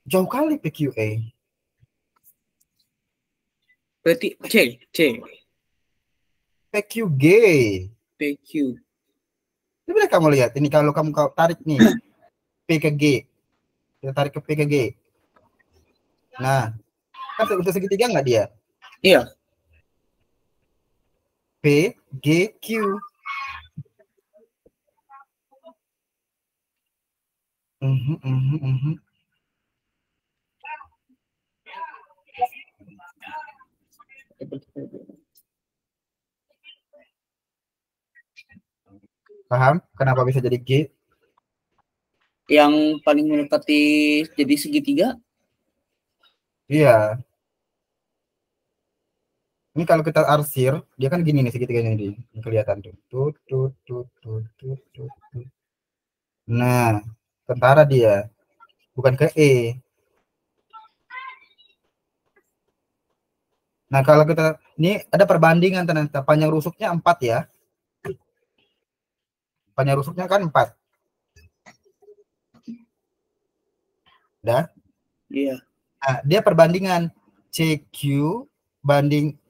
jauh kali PQA. Berarti C. PQG. PQ. Coba kamu lihat ini kalau kamu tarik nih P ke G, kita tarik ke P ke G. Nah, kan untuk segitiga nggak dia? Iya. P, G, Q. Paham? Kenapa bisa jadi G? Yang paling mendekati jadi segitiga. Iya. Ini kalau kita arsir, dia kan gini nih segitiganya ini. Ini kelihatan tuh. Tut, tut, tut, tut, tut, tut, tut. Nah, tentara dia. Bukan ke E. Nah, kalau kita, ini ada perbandingan ternyata. Panjang rusuknya 4 ya. Panjang rusuknya kan 4. Udah? Iya. Nah, dia perbandingan CQ banding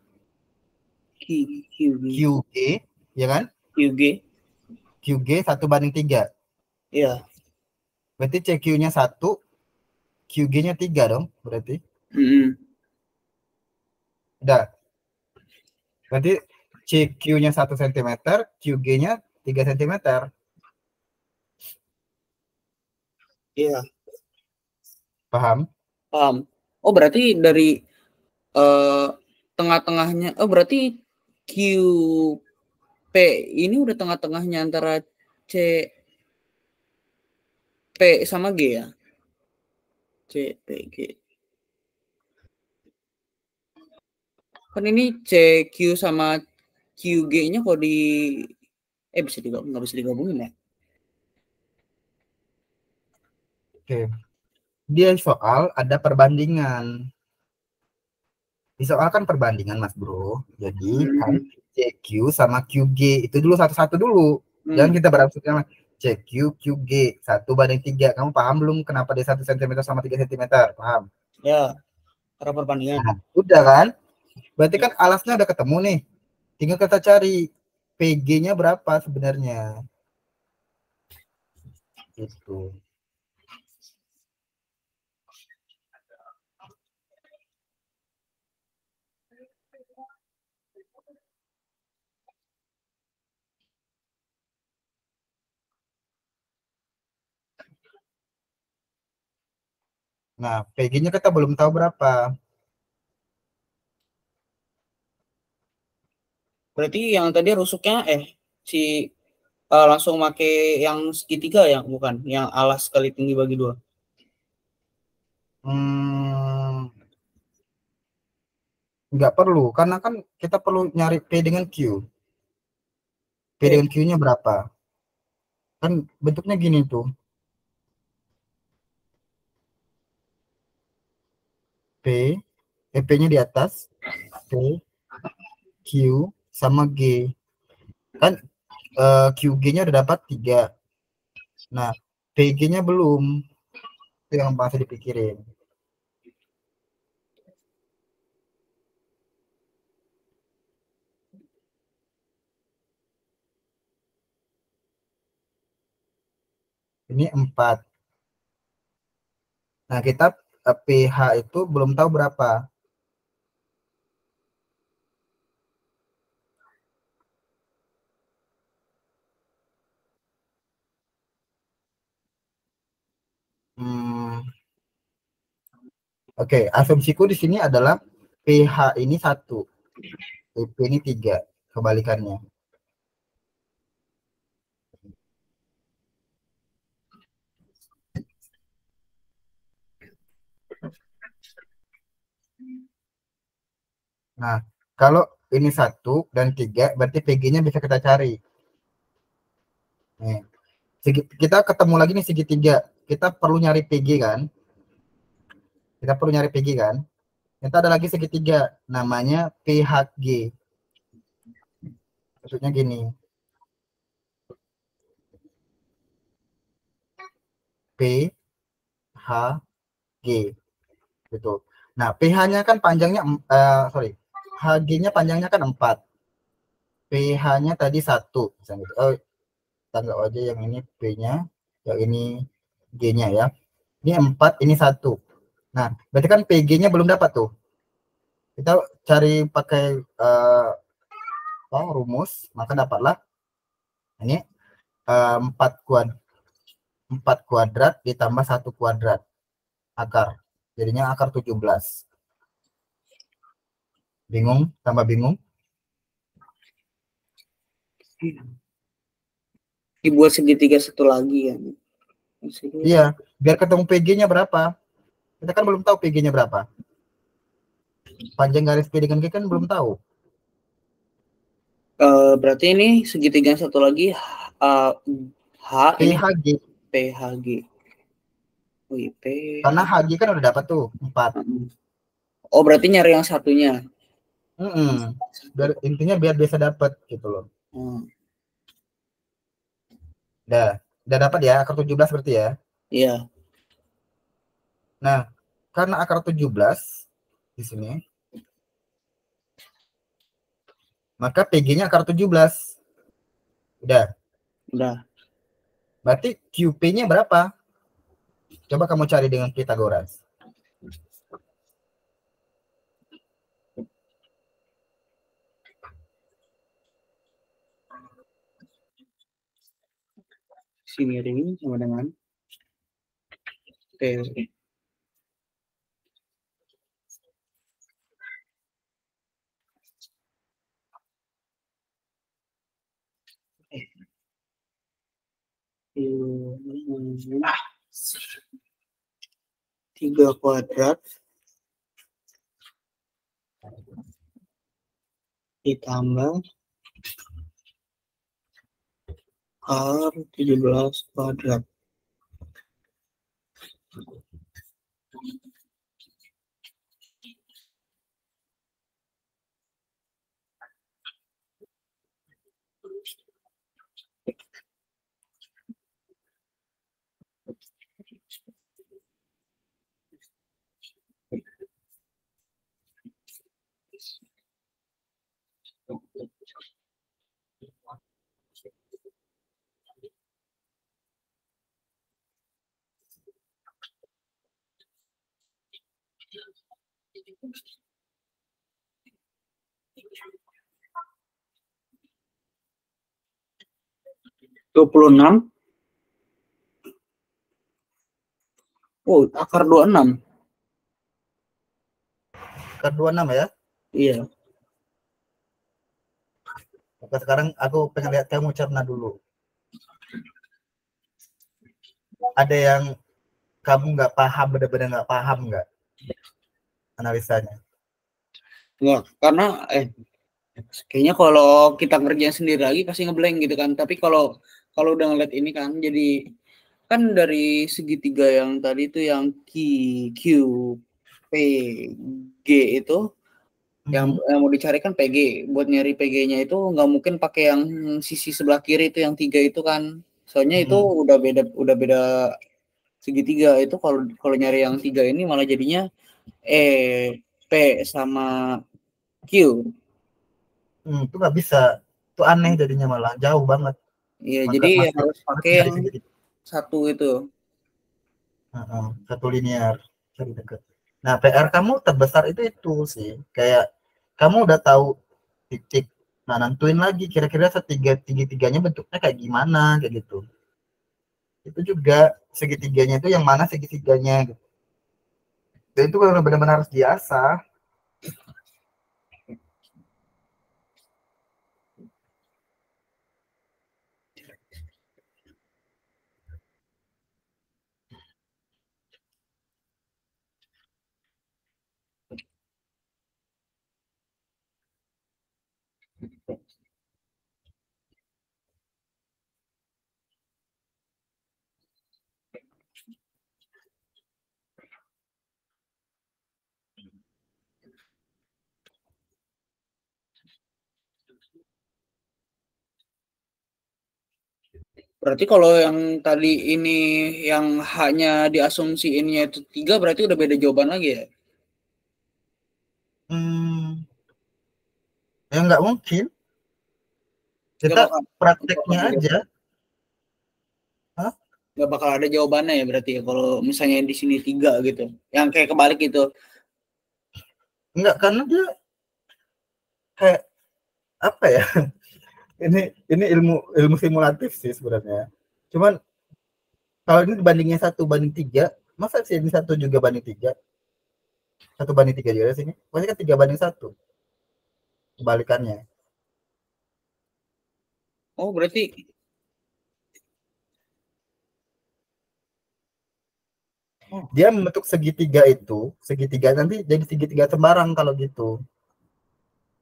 QG, ya kan? QG. QG 1:3. Iya. Berarti CQ-nya 1, QG-nya 3 dong, berarti. Udah. Berarti CQ-nya 1 cm, QG-nya 3 cm. Iya. Paham? Paham. Oh, berarti dari tengah-tengahnya. Oh, berarti QP ini udah tengah-tengahnya antara C P sama G ya? C P G. Kan ini CQ sama QG-nya kok di bisa digabung, nggak bisa digabungin ya? Oke. Dia soal ada perbandingan. Di soal kan perbandingan, Mas Bro. Jadi kan CQ sama QG itu dulu satu-satu dulu. Jangan kita berasumsi CQ QG 1:3. Kamu paham belum kenapa dia 1 cm sama 3 cm? Paham? Ya, karena perbandingan. Nah, udah kan? Berarti kan alasnya udah ketemu nih. Tinggal kita cari PG-nya berapa sebenarnya. Gitu. Nah, PG-nya kita belum tahu berapa. Berarti yang tadi rusuknya si langsung make yang segitiga ya, bukan yang alas kali tinggi bagi 2. Nggak perlu, karena kan kita perlu nyari P dengan Q. P dengan Q-nya berapa? Kan bentuknya gini tuh. P, P-nya di atas, P, Q, sama G. Kan QG-nya udah dapat 3. Nah, PG-nya belum. Itu yang pasti dipikirin. Ini 4. Nah, kita pH itu belum tahu berapa. Oke, asumsiku di sini adalah pH ini 1, PP ini 3, kebalikannya. Nah, kalau ini 1 dan 3, berarti PG-nya bisa kita cari. Nih, kita ketemu lagi nih segitiga. Kita perlu nyari PG kan? Kita perlu nyari PG kan? Kita ada lagi segitiga, namanya PHG. Maksudnya gini. PHG. Gitu. Nah, PH-nya kan panjangnya, HG-nya panjangnya kan 4. PH-nya tadi 1. Misalnya gitu. Oh, tanggal aja yang ini P-nya, yang ini G-nya ya. Ini 4, ini 1. Nah, berarti kan PG-nya belum dapat tuh. Kita cari pakai rumus, maka dapatlah ini 4 kuadrat ditambah 1 kuadrat akar. Jadinya akar 17. Bingung? Tambah bingung? Dibuat segitiga satu lagi ya. Iya, biar ketemu PG-nya berapa. Kita kan belum tahu PG-nya berapa. Panjang garis P dengan G kan belum tahu. Berarti ini segitiga satu lagi H ini PHG. PHG. Wih, Karena HG kan udah dapat tuh 4. Oh, berarti nyari yang satunya. Biar, intinya biar bisa dapat gitu loh. Udah dapat ya akar 17 berarti ya. Iya. Nah, karena akar 17 di sini, maka PG-nya akar 17. Udah. Berarti QP-nya berapa? Coba kamu cari dengan Pythagoras. Sini ini sama dengan T. Tiga kuadrat ditambah R 17 kuadrat. Dua puluh enam. Oh, akar 26. Akar 26 ya? Iya. Oke, sekarang aku pengen lihat kamu cerna dulu. Ada yang kamu nggak paham, benar-benar nggak paham nggak analisanya? Enggak, karena kayaknya kalau kita ngerjain sendiri lagi pasti ngeblank gitu kan. Tapi kalau udah ngeliat ini kan, jadi kan dari segitiga yang tadi itu yang Q, P, G itu yang mau dicari kan PG. Buat nyari PG-nya itu nggak mungkin pakai yang sisi sebelah kiri itu yang 3 itu kan. Soalnya itu udah beda segitiga. Itu kalau nyari yang 3 ini malah jadinya P sama Q. Itu nggak bisa. Itu aneh jadinya, malah jauh banget. Iya, jadi harus pakai yang satu itu. Satu linear, cari dekat. Nah, PR kamu terbesar itu sih. Kayak kamu udah tahu titik. Nah, nentuin lagi kira-kira segitiga-tiganya bentuknya kayak gimana, kayak gitu. Itu juga segitiganya itu yang mana segitiganya gitu. Dan itu benar-benar harus diasah. Berarti kalau yang tadi ini yang hanya diasumsiinnya itu 3 berarti udah beda jawaban lagi ya? Ya nggak mungkin. Kita prakteknya aja. Nggak bakal ada jawabannya ya berarti ya kalau misalnya di sini 3 gitu. Yang kayak kebalik gitu. Enggak, karena dia kayak apa ya? Ini ilmu simulatif sih sebenarnya. Cuman kalau ini dibandingnya 1:3, masa sih ini 1 juga banding 3? 1:3 juga sini. Pasti kan 3:1. Kebalikannya. Oh, berarti Dia membentuk segitiga itu, segitiga nanti jadi segitiga sembarang kalau gitu.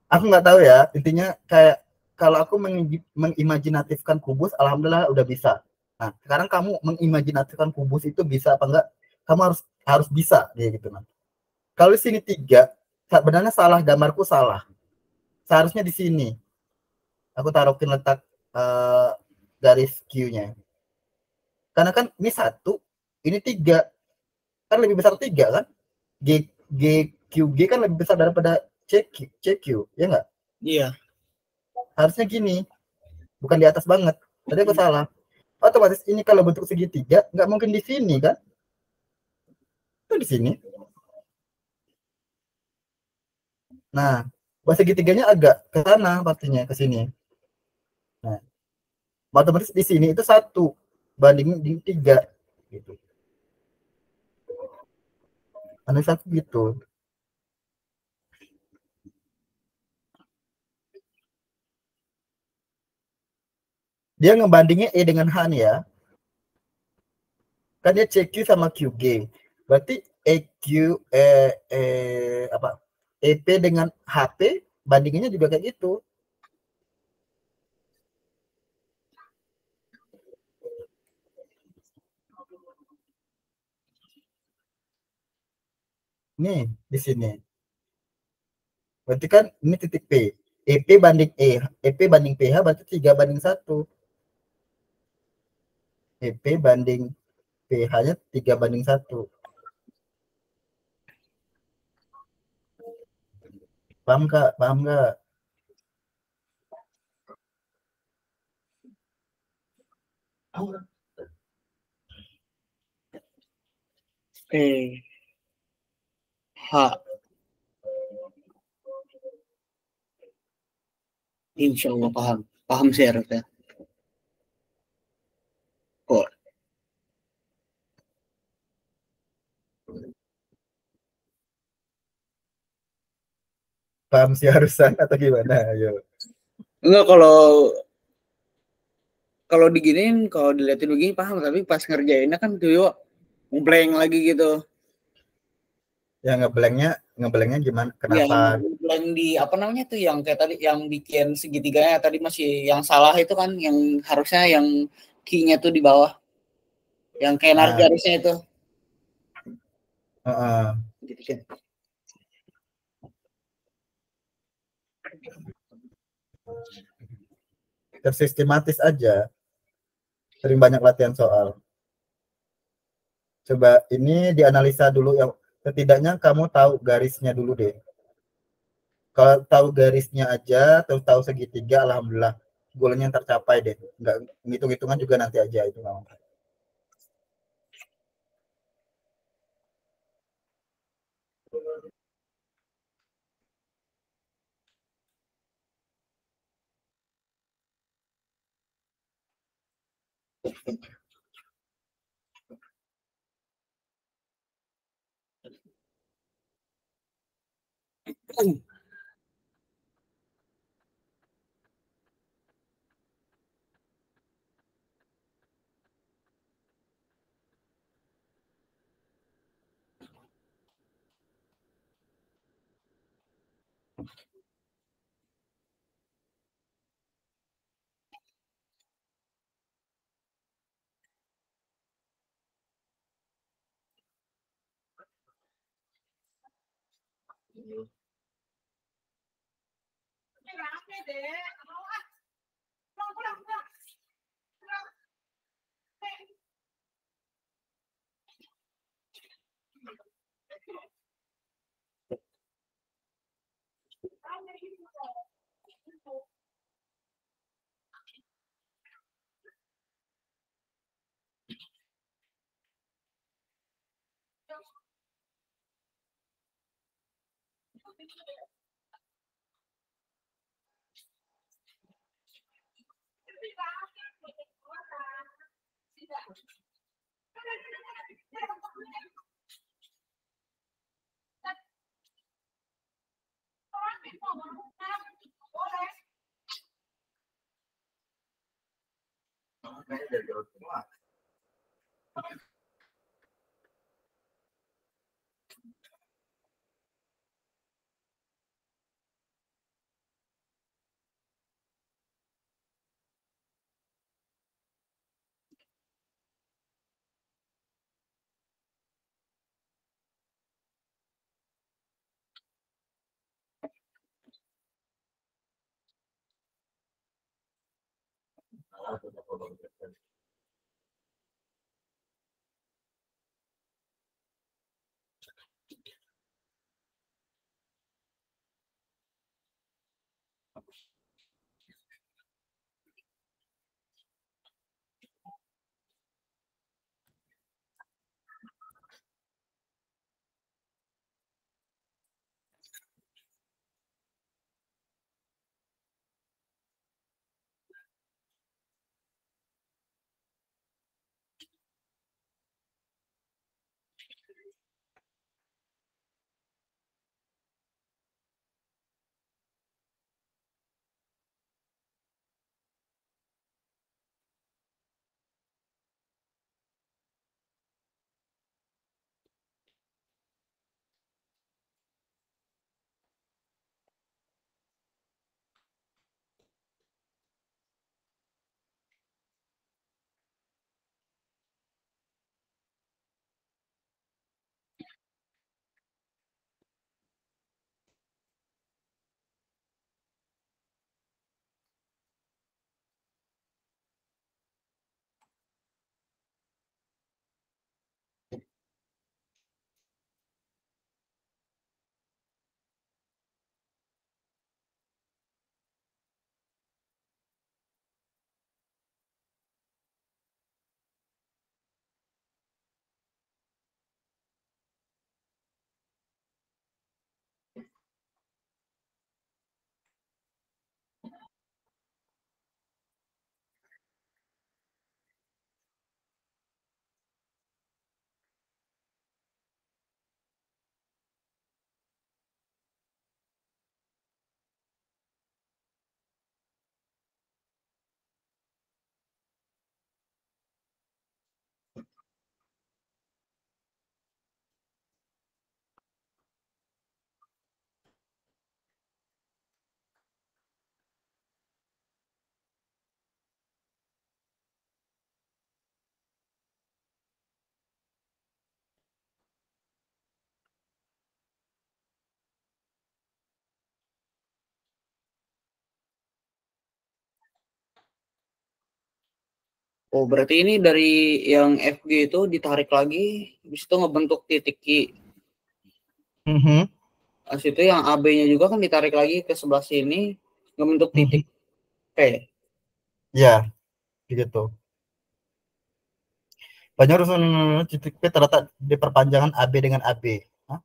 Aku nggak tahu ya, intinya kayak kalau aku mengimajinatifkan kubus, alhamdulillah udah bisa. Nah, sekarang kamu mengimajinatifkan kubus itu bisa apa enggak? Kamu harus bisa ya gitu. Nah, kalau di sini 3, sebenarnya salah, gambarku salah. Seharusnya di sini. Aku taruhin letak garis Q-nya. Karena kan ini 1, ini 3. Kan lebih besar 3 kan? GQG kan lebih besar daripada CQ, ya enggak? Iya. Harusnya gini, bukan di atas banget. Tadi aku salah. Otomatis ini kalau bentuk segitiga nggak mungkin di sini kan? Itu di sini. Nah, buat segitiganya agak ke sana pastinya, ke sini. Nah, otomatis di sini itu 1 banding di 3 gitu. Andai 1 gitu. Dia ngebandingnya E dengan H nih ya. Kan dia CQ sama QG. Berarti EQ apa? EP dengan HP bandingannya juga kayak gitu. Nih, di sini. Berarti kan ini titik P. EP banding EP banding PH berarti 3 banding 1. EP banding PH-nya 3 banding 1. Paham Kak? Paham nggak? H. Insya Allah paham. Paham sih harusnya. Kok. Paham sih harusan atau gimana? Ayo. Enggak, kalau diginiin, kalau dilihatin begini paham, tapi pas ngerjainnya kan tuh yuk blank lagi gitu. Ya ngeblanknya gimana? Kenapa? Yang blank di apa namanya tuh yang kayak tadi yang bikin segitiganya tadi masih yang salah itu kan yang harusnya yang key-nya tuh di bawah. Yang kayak narik garisnya itu. Gitu kan. Tersistematis aja. Sering banyak latihan soal. Coba ini dianalisa dulu ya. Setidaknya kamu tahu garisnya dulu deh. Kalau tahu garisnya aja, terus tahu segitiga, alhamdulillah goalnya tercapai deh. Nggak hitung-hitungan juga nanti aja itu nggak apa. Oh, berarti ini dari yang FG itu ditarik lagi, habis itu ngebentuk titik Q. Habis itu yang AB-nya juga kan ditarik lagi ke sebelah sini, ngebentuk titik P. Ya, gitu. Banyak urusan titik P terletak di perpanjangan AB dengan AB. Hah?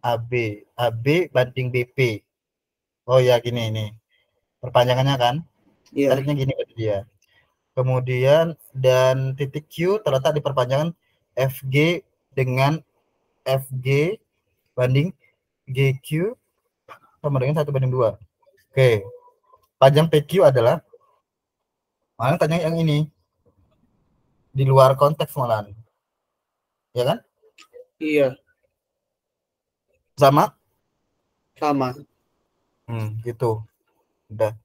AB banding BP. Oh ya, gini ini. Perpanjangannya kan? Iya. Tariknya gini berarti dia. Kemudian dan titik Q terletak di perpanjangan FG dengan FG banding GQ sama dengan 1/2. Oke. Panjang PQ adalah, malah tanya yang ini. Di luar konteks malahan. Ya kan? Iya, Sama? sama. Gitu. Udah.